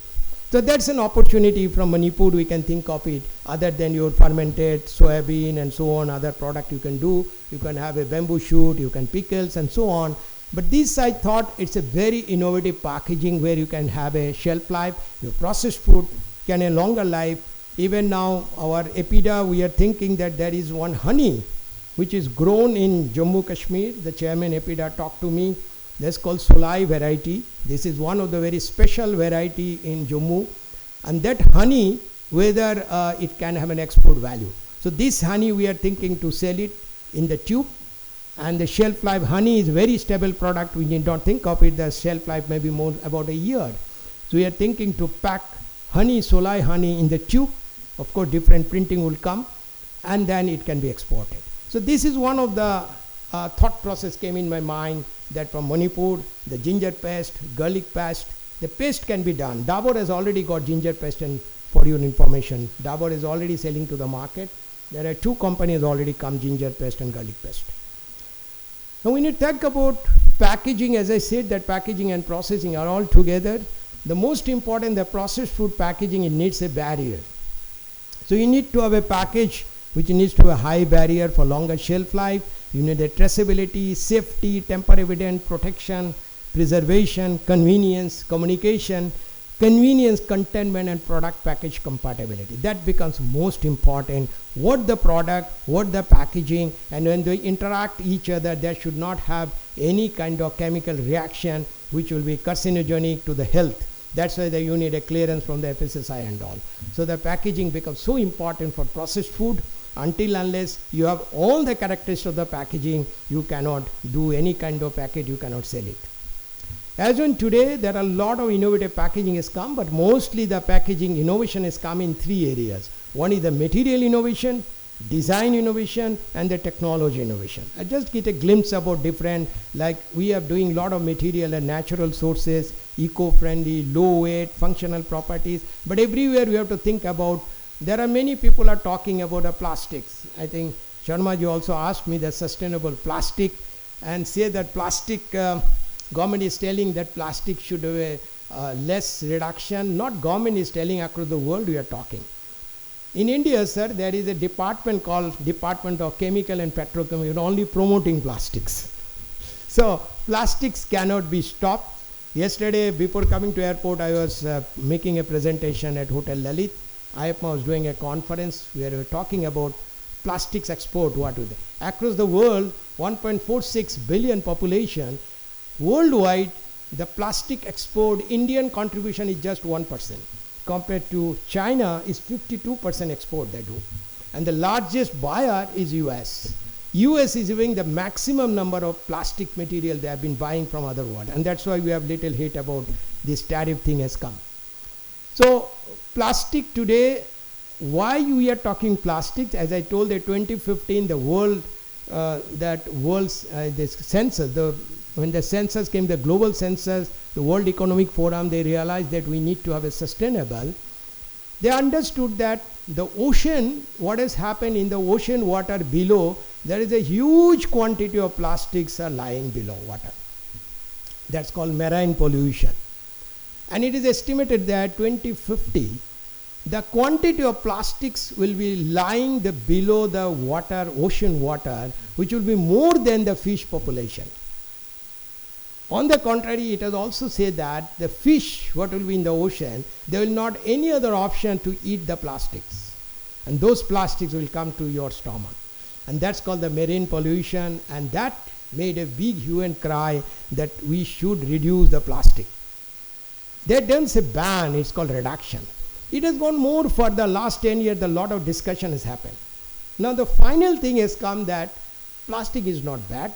So that's an opportunity from Manipur. We can think of it other than your fermented soybean and so on, other product you can do. You can have a bamboo shoot, you can pickles and so on. But this I thought it's a very innovative packaging where you can have a shelf life. Your processed food can a longer life. Even now our Epida, we are thinking that there is one honey which is grown in Jammu Kashmir. The chairman Epida talked to me. That's called Solai variety. This is one of the very special variety in Jammu. And that honey, whether it can have an export value. So this honey we are thinking to sell it in the tube. And the shelf life honey is a very stable product. We need not think of it. The shelf life may be more about a year. So we are thinking to pack honey, Solai honey in the tube. Of course, different printing will come. And then it can be exported. So this is one of the thought process came in my mind, that from Manipur, the ginger paste, garlic paste, the paste can be done. Dabur has already got ginger paste, and for your information, Dabur is already selling to the market. There are 2 companies already come, ginger paste and garlic paste. Now we need to talk about packaging. As I said, that packaging and processing are all together. The most important, the processed food packaging, it needs a barrier. So you need to have a package which needs to have a high barrier for longer shelf life. You need a traceability, safety, temper evident, protection, preservation, convenience, communication, convenience, containment, and product package compatibility. That becomes most important. What the product, what the packaging, and when they interact each other, they should not have any kind of chemical reaction which will be carcinogenic to the health. That's why you need a clearance from the FSSAI and all. So the packaging becomes so important for processed food. Until unless you have all the characteristics of the packaging, you cannot do any kind of packet, you cannot sell it. As on today, there are a lot of innovative packaging has come, but mostly the packaging innovation has come in 3 areas. One is the material innovation, design innovation, and the technology innovation. I just get a glimpse about different, like we are doing a lot of material and natural sources, eco-friendly, low weight, functional properties, but everywhere we have to think about. There are many people are talking about the plastics. I think Sharma ji also asked me the sustainable plastic, and say that plastic, government is telling that plastic should have a less reduction. Not government is telling, across the world we are talking. In India, sir, there is a department called Department of Chemical and Petrochemical, only promoting plastics. So plastics cannot be stopped. Yesterday, before coming to airport, I was making a presentation at Hotel Lalit. IAPMA was doing a conference where we were talking about plastics export. What is it? Across the world, 1.46 billion population, worldwide, the plastic export, Indian contribution is just 1%. Compared to China is 52% export they do. And the largest buyer is US. US is giving the maximum number of plastic material they have been buying from other world. And that's why we have little hate about this tariff thing has come. So plastic today, why we are talking plastics? As I told you, 2015, the world, this census, when the census came, the global census, the World Economic Forum, they realized that we need to have a sustainable. They understood that the ocean, what has happened in the ocean water below, there is a huge quantity of plastics are lying below water. That's called marine pollution. And it is estimated that 2050, the quantity of plastics will be lying below the water, ocean water, which will be more than the fish population. On the contrary, it has also said that the fish, what will be in the ocean, there will not any other option to eat the plastics. And those plastics will come to your stomach. And that's called the marine pollution, and that made a big hue and cry that we should reduce the plastic. They don't say ban, it's called reduction. It has gone more for the last 10 years, a lot of discussion has happened. Now the final thing has come that plastic is not bad.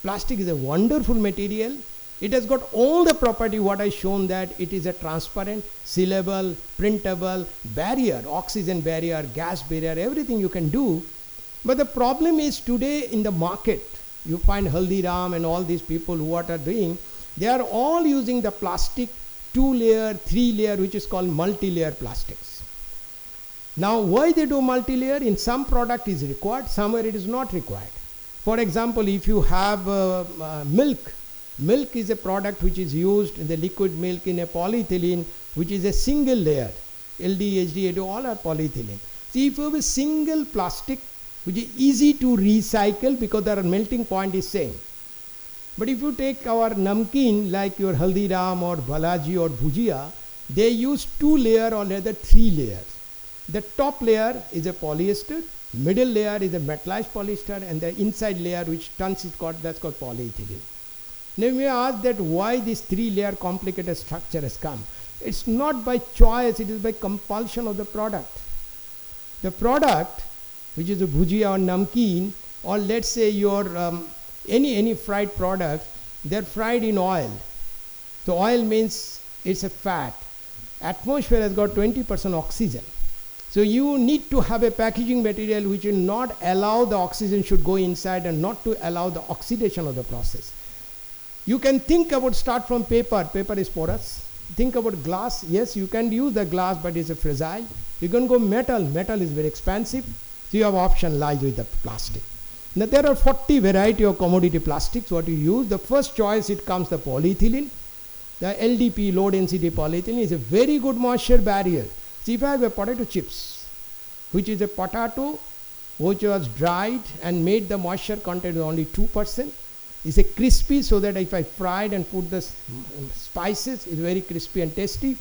Plastic is a wonderful material. It has got all the property what I shown, that it is a transparent, sealable, printable, barrier, oxygen barrier, gas barrier, everything you can do. But the problem is today in the market, you find Haldiram and all these people who are doing, they are all using the plastic 2-layer, 3-layer, which is called multi-layer plastics. Now why they do multi-layer? In some product is required, somewhere it is not required. For example, if you have milk, Milk is a product which is used in the liquid milk in a polyethylene, which is a single layer. LD, HD, all are polyethylene. See, if you have a single plastic, which is easy to recycle because their melting point is same. But if you take our namkeen like your Haldiram or Balaji or Bhujia, they use 2 layer or rather 3 layers. The top layer is a polyester, middle layer is a metallized polyester, and the inside layer which turns is called, that's called polyethylene. Now we ask that why this 3 layer complicated structure has come. It's not by choice, it is by compulsion of the product. The product, which is a bhujia or namkeen, or let's say your any fried product, they're fried in oil. So oil means it's a fat. Atmosphere has got 20% oxygen. So you need to have a packaging material which will not allow the oxygen should go inside and not to allow the oxidation of the process. You can think about start from paper. Paper is porous. Think about glass. Yes, you can use the glass, but it's a fragile. You can go metal. Metal is very expensive. So you have option lies with the plastic. Now there are 40 variety of commodity plastics what you use. The first choice it comes the polyethylene. The LDP, low density polyethylene, is a very good moisture barrier. See, if I have a potato chips, which is a potato which was dried and made the moisture content only 2%, is a crispy, so that if I fried and put the spices, it's very crispy and tasty.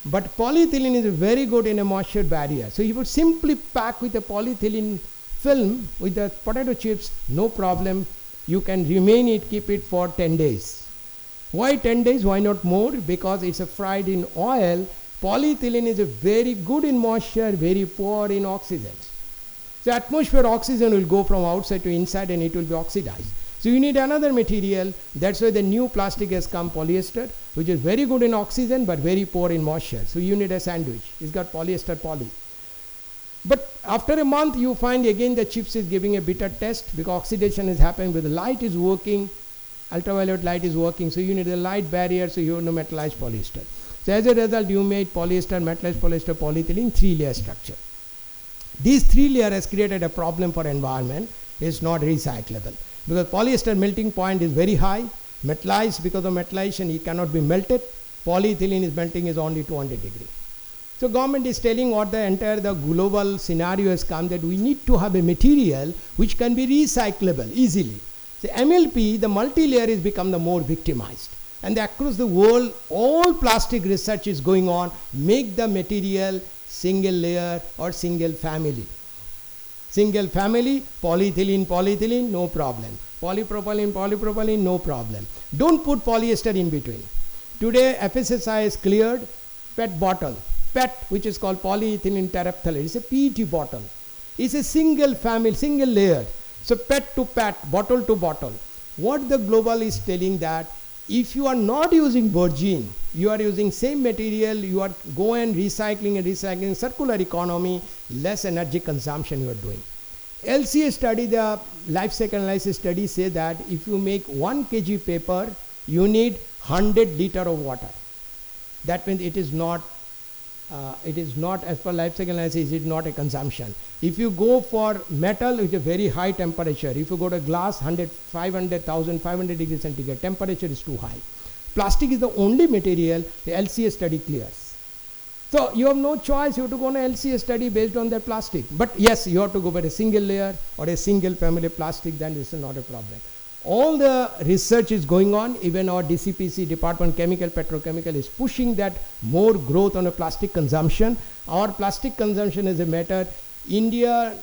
But polyethylene is very good in a moisture barrier. So you would simply pack with a polyethylene film with the potato chips, no problem. You can remain it, keep it for 10 days. Why 10 days? Why not more? Because it's a fried in oil. Polyethylene is a very good in moisture, very poor in oxygen. So atmosphere oxygen will go from outside to inside and it will be oxidized. So you need another material. That's why the new plastic has come, polyester, which is very good in oxygen but very poor in moisture. So you need a sandwich. It's got polyester poly. But after a month you find again the chips is giving a bitter taste because oxidation is happening, but the light is working, ultraviolet light is working. So you need a light barrier, so you have no metallized polyester. So as a result you made polyester, metallized polyester, polyethylene, 3 layer structure. These 3 layers has created a problem for environment. It's not recyclable. Because polyester melting point is very high, metallized because of metallization it cannot be melted, polyethylene is melting is only 200 degrees. So government is telling what the global scenario has come, that we need to have a material which can be recyclable easily. So MLP, the multi-layer is become the more victimized. And across the world, all plastic research is going on, make the material single layer or single family. Single family, polyethylene, polyethylene, no problem. Polypropylene, polypropylene, no problem. Don't put polyester in between. Today, FSSAI has cleared PET bottle. PET, which is called polyethylene terephthalate, is a PET bottle. It's a single family, single layer. So PET to PET, bottle to bottle. What the global is telling that if you are not using virgin, you are using same material, you are going recycling, circular economy, less energy consumption you are doing. LCA study, the life cycle analysis study, say that if you make 1 kg paper, you need 100 liter of water. That means it is not as per life cycle analysis, it is not a consumption. If you go for metal, it's a very high temperature. If you go to glass, 500 degrees centigrade, temperature is too high. Plastic is the only material the LCA study clears. So you have no choice, you have to go on an LCA study based on that plastic. But yes, you have to go by a single layer or a single family plastic, then this is not a problem. All the research is going on, even our DCPC, Department Chemical Petrochemical, is pushing that more growth on a plastic consumption. Our plastic consumption is a matter, India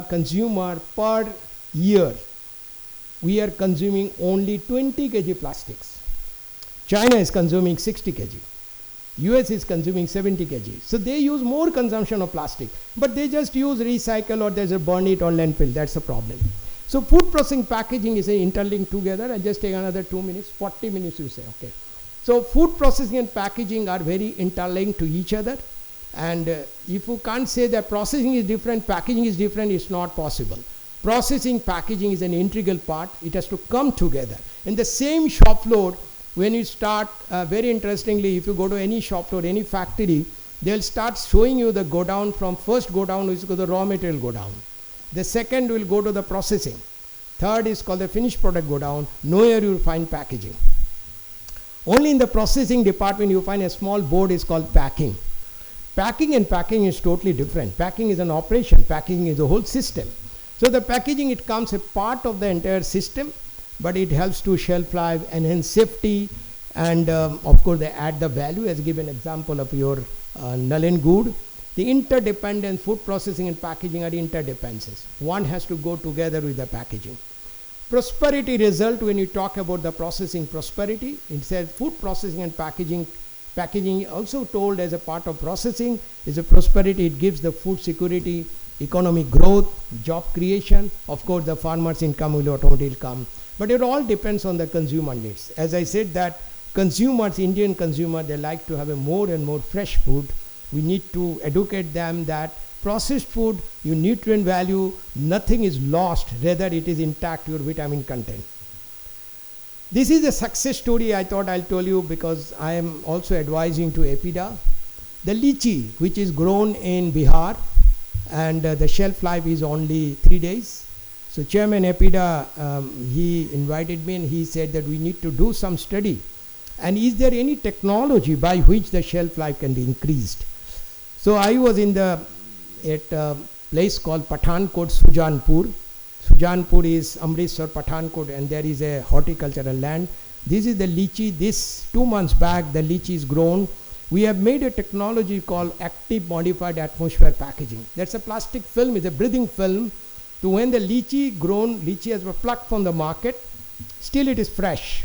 consumer per year, we are consuming only 20 kg plastics. China is consuming 60 kg. US is consuming 70 kg. So they use more consumption of plastic, but they just use recycle or there's a burn it or landfill. That's the problem. So food processing packaging is interlinked together. I'll just take another 2 minutes, 40 minutes you say, okay. So food processing and packaging are very interlinked to each other. And if you can't say that processing is different, packaging is different, it's not possible. Processing, packaging is an integral part. It has to come together. In the same shop floor, when you start, very interestingly, if you go to any shop floor, any factory, they'll start showing you the go down from first go down, which is the raw material go down. The second will go to the processing. Third is called the finished product go down. Nowhere you will find packaging. Only in the processing department you find a small board is called packing. Packing and packing is totally different. Packing is an operation. Packing is a whole system. So the packaging, it comes a part of the entire system, but it helps to shelf life, enhance safety, and of course they add the value, as given example of your null and good. The interdependence, food processing and packaging are interdependencies. One has to go together with the packaging. Prosperity result, when you talk about the processing prosperity, it says food processing and packaging. Packaging also told as a part of processing is a prosperity. It gives the food security, economic growth, job creation. Of course, the farmer's income will automatically come. But it all depends on the consumer needs. As I said that consumers, Indian consumer, they like to have a more and more fresh food. We need to educate them that processed food, your nutrient value, nothing is lost, rather it is intact, your vitamin content. This is a success story I thought I'll tell you, because I am also advising to EPIDA. The lychee, which is grown in Bihar, and the shelf life is only 3 days. So Chairman EPIDA, he invited me and he said that we need to do some study. And is there any technology by which the shelf life can be increased? So I was at a place called Pathankot, Sujanpur. Sujanpur is Amritsar, Pathankot, and there is a horticultural land. This is the lychee. This 2 months back, the lychee is grown. We have made a technology called active modified atmosphere packaging. That's a plastic film, it's a breathing film. So when the lychee has been plucked from the market, still it is fresh.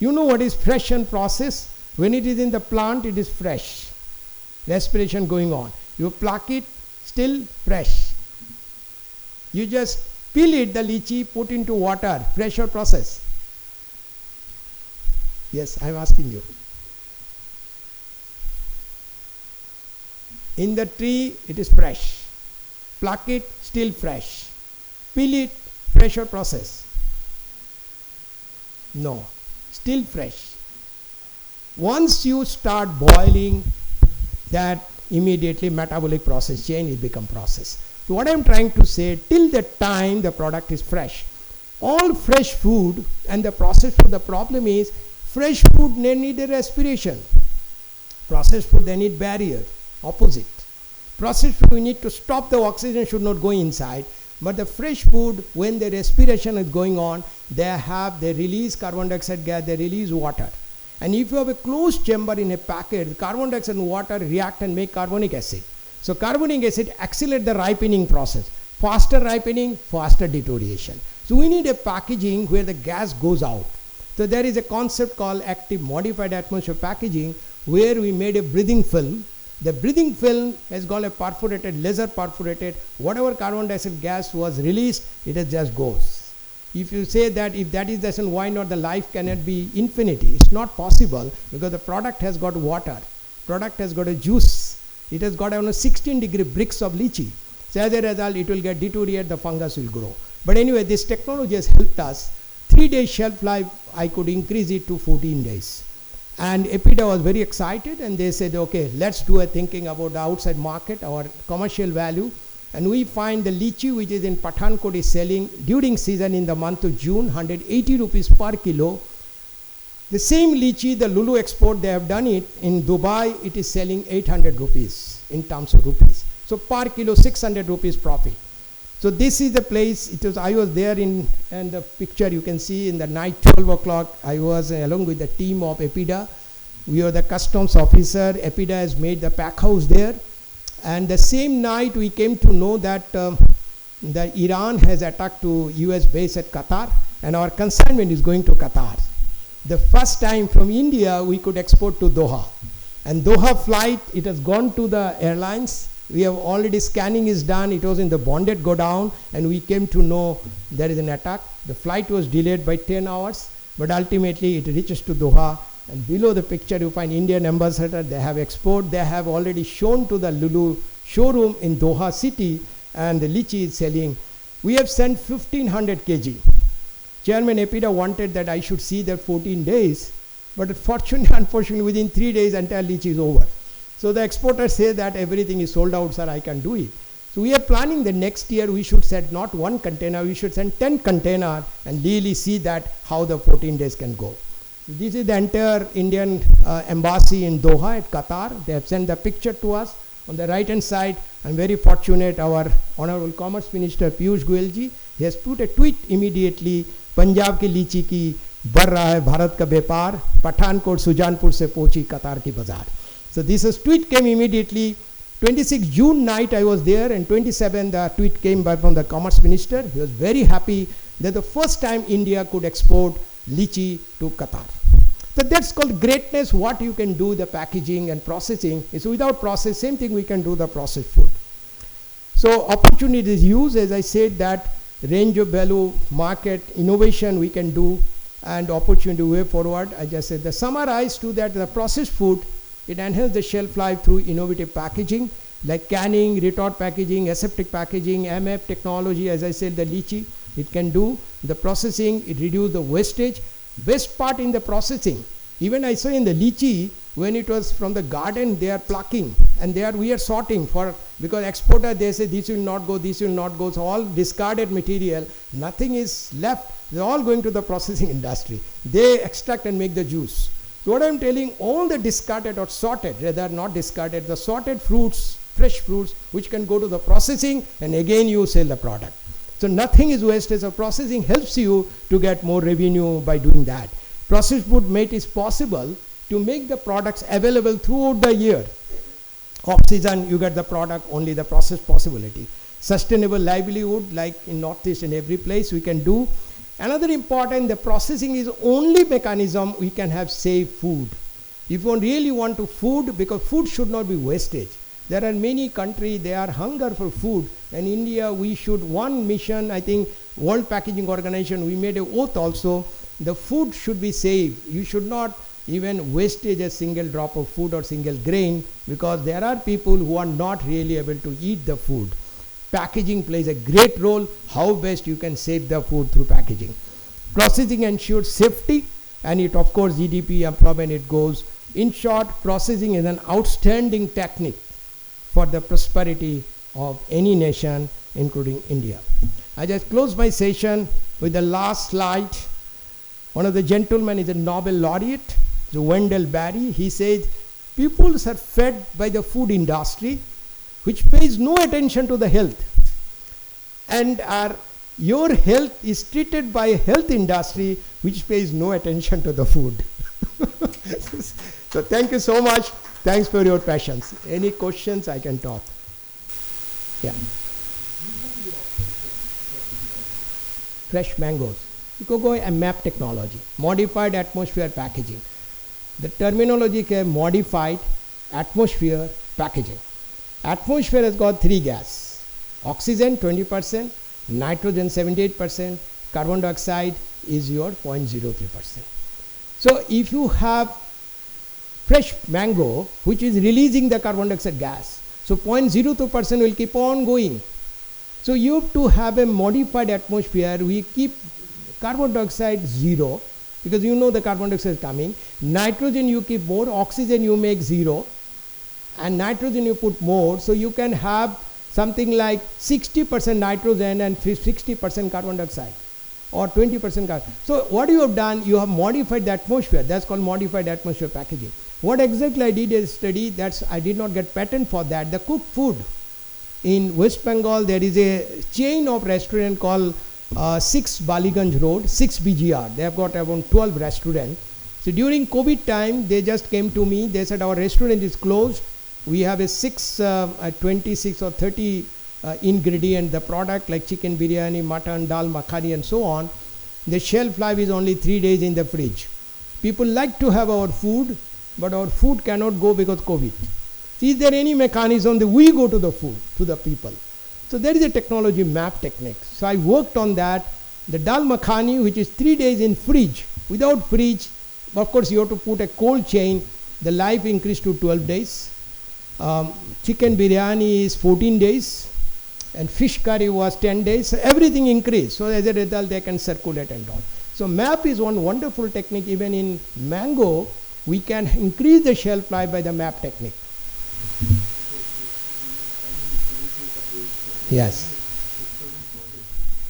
You know what is fresh and processed? When it is in the plant, it is fresh. Respiration going on. You pluck it, still fresh. You just peel it, the lychee, put into water, fresh or processed? Yes, I'm asking you. In the tree, it is fresh. Pluck it, still fresh. Peel it, fresh or processed? No, still fresh. Once you start boiling, that immediately metabolic process change, it become processed. So what I'm trying to say, till the time the product is fresh. All fresh food and the processed food, the problem is fresh food they need a respiration. Processed food they need barrier, opposite. Processed food we need to stop, the oxygen should not go inside. But the fresh food, when the respiration is going on, they release carbon dioxide gas, they release water. And if you have a closed chamber in a packet, carbon dioxide and water react and make carbonic acid. So carbonic acid accelerates the ripening process. Faster ripening, faster deterioration. So we need a packaging where the gas goes out. So there is a concept called active modified atmosphere packaging, where we made a breathing film. The breathing film has got a perforated, laser perforated, whatever carbon dioxide gas was released, it just goes. If you say that if that is the reason, why not the life cannot be infinity? It's not possible, because the product has got water, product has got a juice, it has got 16-degree bricks of lychee. So as a result, it will get deteriorate, the fungus will grow. But anyway, this technology has helped us. 3 days shelf life, I could increase it to 14 days. And EPIDA was very excited, and they said, okay, let's do a thinking about the outside market, our commercial value. And we find the lychee, which is in Pathankot, is selling during season in the month of June, 180 rupees per kilo. The same lychee, the Lulu export, they have done it. In Dubai, it is selling 800 rupees in terms of rupees. So per kilo, 600 rupees profit. So this is the place, I was there and the picture you can see in the night, 12 o'clock, I was along with the team of EPIDA. We are the customs officer. EPIDA has made the pack house there. And the same night we came to know that the Iran has attacked to US base at Qatar, and our consignment is going to Qatar. The first time from India we could export to Doha. And Doha flight, it has gone to the airlines. We have already scanning is done. It was in the bonded go down, and we came to know there is an attack. The flight was delayed by 10 hours, but ultimately it reaches to Doha. And below the picture you find Indian ambassador. They have export. They have already shown to the Lulu showroom in Doha city, and the lychee is selling. We have sent 1500 kg. Chairman EPIDA wanted that I should see that 14 days, but unfortunately within 3 days entire lychee is over. So the exporter says that everything is sold out, sir, I can do it. So we are planning the next year we should send not 1 container, we should send 10 container and really see that how the 14 days can go. This is the entire Indian embassy in Doha at Qatar. They have sent the picture to us. On the right hand side, I'm very fortunate our Honorable Commerce Minister Piyush Goyal ji, he has put a tweet immediately, Punjab ki लीची की बढ़ रहा है भारत का व्यापार, पठानकोट सुजानपुर से पहुंची कतार की बाजार. So this tweet came immediately. 26 June night I was there, and 27 the tweet came by from the Commerce Minister. He was very happy that the first time India could export lychee to Qatar. So that's called greatness, what you can do, the packaging and processing. Is without process, same thing we can do the processed food. So opportunities used, as I said, that range of value, market, innovation we can do, and opportunity way forward. I just said the summarize to that the processed food, it enhances the shelf life through innovative packaging like canning, retort packaging, aseptic packaging, MF technology. As I said, the lychee, it can do the processing, it reduce the wastage. Best part in the processing, even I saw in the lychee, when it was from the garden, they are plucking and we are sorting for, because exporter they say this will not go, this will not go, so all discarded material, nothing is left, they're all going to the processing industry. They extract and make the juice. So what I'm telling, all the discarded or sorted, rather not discarded, the sorted fruits, fresh fruits, which can go to the processing and again you sell the product. So nothing is wasted. So processing helps you to get more revenue by doing that. Processed food made is possible to make the products available throughout the year. Off season you get the product, only the process possibility. Sustainable livelihood, like in Northeast in every place we can do. Another important, the processing is only mechanism we can have safe food. If you really want to food, because food should not be wastage. There are many countries, they are hunger for food. And India, we should, one mission, I think, World Packaging Organization, we made an oath also, the food should be safe. You should not even wastage a single drop of food or single grain, because there are people who are not really able to eat the food. Packaging plays a great role, how best you can save the food through packaging. Processing ensures safety, and it of course GDP, employment, it goes. In short, processing is an outstanding technique for the prosperity of any nation, including India. I just close my session with the last slide. One of the gentlemen is a Nobel laureate, Wendell Berry. He says, peoples are fed by the food industry, which pays no attention to the health. And your health is treated by a health industry, which pays no attention to the food. So thank you so much. Thanks for your patience. Any questions I can talk? Yeah. Fresh mangoes. You could go and MAP technology, modified atmosphere packaging. The terminology is modified atmosphere packaging. Atmosphere has got 3 gas. Oxygen 20%, nitrogen 78%, carbon dioxide is your 0.03%. So if you have fresh mango, which is releasing the carbon dioxide gas, so 0.02% will keep on going. So you have to have a modified atmosphere. We keep carbon dioxide 0, because you know the carbon dioxide is coming. Nitrogen you keep more, oxygen you make 0, and nitrogen you put more. So you can have something like 60% nitrogen and 60% carbon dioxide, or 20% carbon. So what you have done, you have modified the atmosphere. That's called modified atmosphere packaging. What exactly I did is study, that's I did not get patent for that. The cooked food in West Bengal, there is a chain of restaurant called 6 Baliganj Road, 6 BGR. They have got around 12 restaurants. So during COVID time, they just came to me. They said our restaurant is closed. We have a 26 or 30 ingredient, the product like chicken biryani, mutton, dal makhani and so on. The shelf life is only 3 days in the fridge. People like to have our food, but our food cannot go because COVID. Is there any mechanism that we go to the food, to the people? So there is a technology, MAP technique. So I worked on that. The dal makhani, which is 3 days in fridge, without fridge, of course you have to put a cold chain, the life increased to 12 days. Chicken biryani is 14 days, and fish curry was 10 days. So everything increased. So as a result, they can circulate and all. So MAP is one wonderful technique. Even in mango, we can increase the shelf life by the MAP technique. Yes.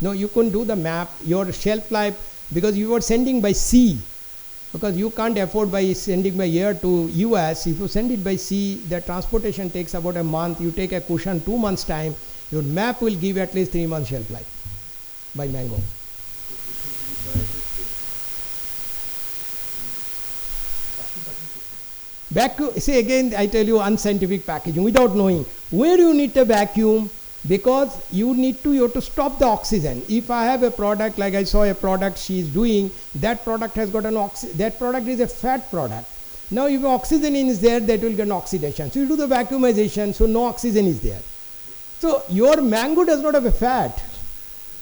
No, you couldn't do the map. Your shelf life, because you were sending by sea, because you can't afford by sending by air to US. If you send it by sea, the transportation takes about a month. You take a cushion 2 months time. Your map will give at least 3 months shelf life by mango. Vacuum. See, again, I tell you, unscientific packaging without knowing where you need a vacuum, because you have to stop the oxygen. If I have a product, like I saw a product she is doing, that product has got that product is a fat product. Now if oxygen is there, that will get an oxidation. So you do the vacuumization, so no oxygen is there. So your mango does not have a fat,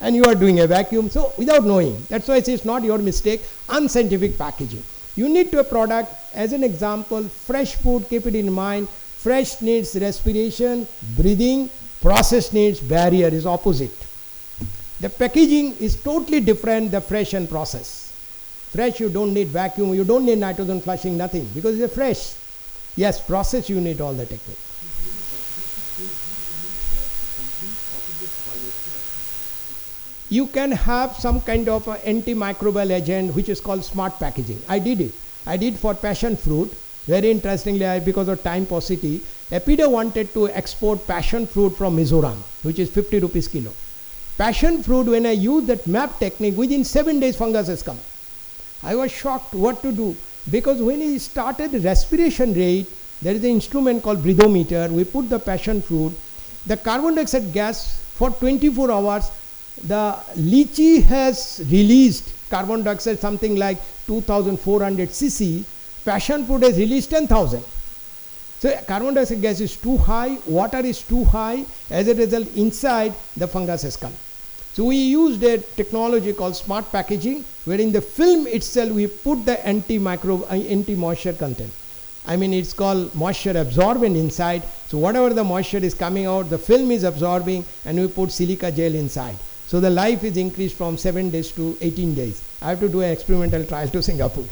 and you are doing a vacuum, so without knowing. That's why I say it's not your mistake. Unscientific packaging. You need to a product, as an example, fresh food, keep it in mind. Fresh needs respiration, breathing. Processed needs barrier, is opposite. The packaging is totally different, the fresh and process. Fresh, you don't need vacuum, you don't need nitrogen flushing, nothing, because it's a fresh. Yes, process, you need all the technique. You can have some kind of antimicrobial agent which is called smart packaging. I did it. I did for passion fruit. Very interestingly, because of time paucity, Epida wanted to export passion fruit from Mizoram, which is 50 rupees kilo. Passion fruit, when I used that MAP technique, within 7 days fungus has come. I was shocked what to do, because when he started the respiration rate, there is an instrument called breathometer. We put the passion fruit, the carbon dioxide gas for 24 hours, the lychee has released carbon dioxide something like 2400 cc, passion fruit has released 10,000. So carbon dioxide gas is too high, water is too high, as a result inside the fungus has come. So we used a technology called smart packaging, where in the film itself we put the anti-moisture content. I mean, it's called moisture absorbent inside. So whatever the moisture is coming out, the film is absorbing, and we put silica gel inside. So the life is increased from 7 days to 18 days. I have to do an experimental trial to Singapore.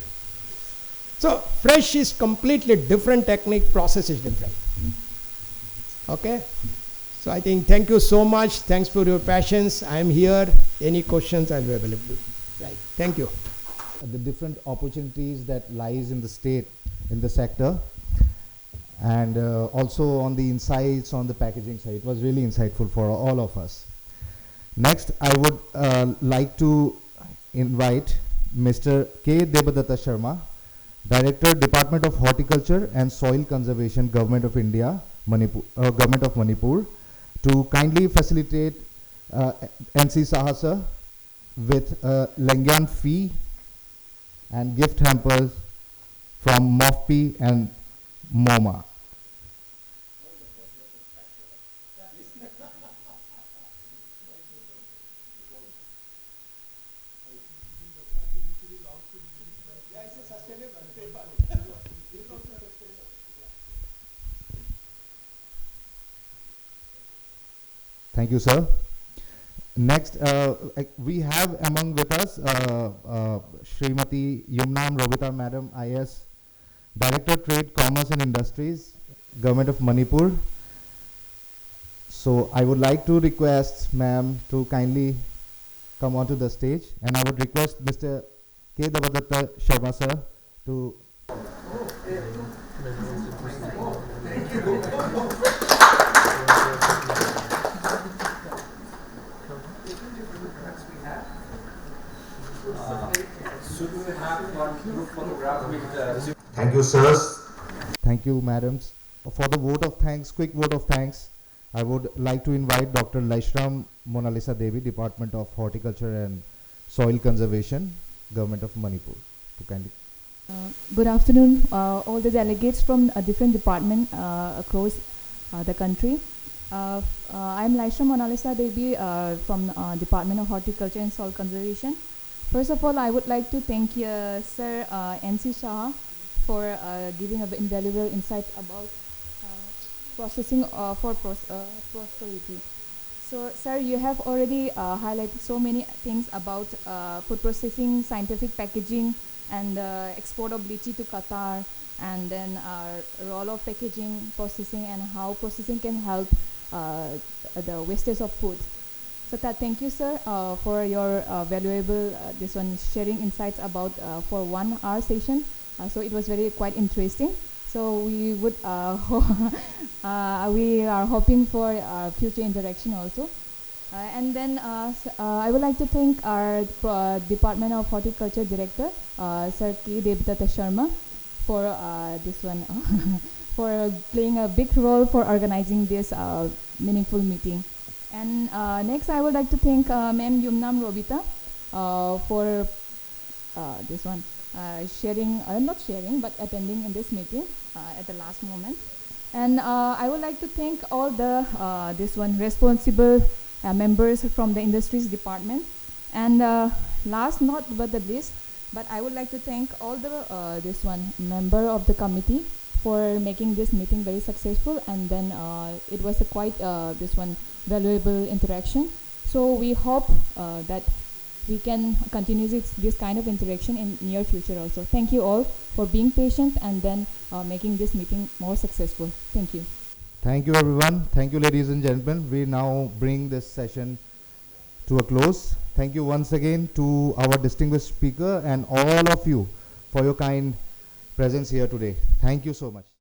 So fresh is completely different technique, process is different. Okay? So I think thank you so much. Thanks for your patience. I am here. Any questions, I'll be available. Right. Thank you. The different opportunities that lies in the state, in the sector, and also on the insights on the packaging side. It was really insightful for all of us. Next, I would like to invite Mr. K. Debadatta Sharma, Director, Department of Horticulture and Soil Conservation, Government of India, Government of Manipur, to kindly facilitate NC Sahasa with Lengyan fee and gift hampers from MOFPI and MoMA. Thank you, sir. Next, we have among with us Srimati Yumnam Robita Madam, IS, Director Trade, Commerce and Industries, Government of Manipur. So I would like to request ma'am to kindly come onto the stage, and I would request Mr. K. Debadatta Sharma sir to Thank you, sirs. Thank you, madams. For the vote of thanks, quick vote of thanks, I would like to invite Dr. Laishram Monalisa Devi, Department of Horticulture and Soil Conservation, Government of Manipur, to kindly. Good afternoon, all the delegates from different departments across the country. I'm Laishram Monalisa Devi from Department of Horticulture and Soil Conservation. First of all, I would like to thank Sir N.C. Shah for giving an invaluable insight about processing for prosperity. So, sir, you have already highlighted so many things about food processing, scientific packaging, and export of lychee to Qatar, and then role of packaging, processing, and how processing can help the wastage of food. So thank you, sir, for your valuable this one sharing insights about for 1 hour session. So it was very quite interesting. So we would we are hoping for future interaction also. And then I would like to thank our Department of Horticulture Director, Sir K. Devdata Sharma, for this one, for playing a big role for organizing this meaningful meeting. And next, I would like to thank Ma'am Yumnam Robita for this one, sharing, not sharing, but attending in this meeting at the last moment. And I would like to thank all the this one responsible members from the industries department. And last not but the least, but I would like to thank all the this one member of the committee for making this meeting very successful. And then it was a quite this one valuable interaction. So we hope that we can continue this kind of interaction in near future also. Thank you all for being patient and then making this meeting more successful. Thank you. Thank you, everyone. Thank you, ladies and gentlemen. We now bring this session to a close. Thank you once again to our distinguished speaker and all of you for your kind presence here today. Thank you so much.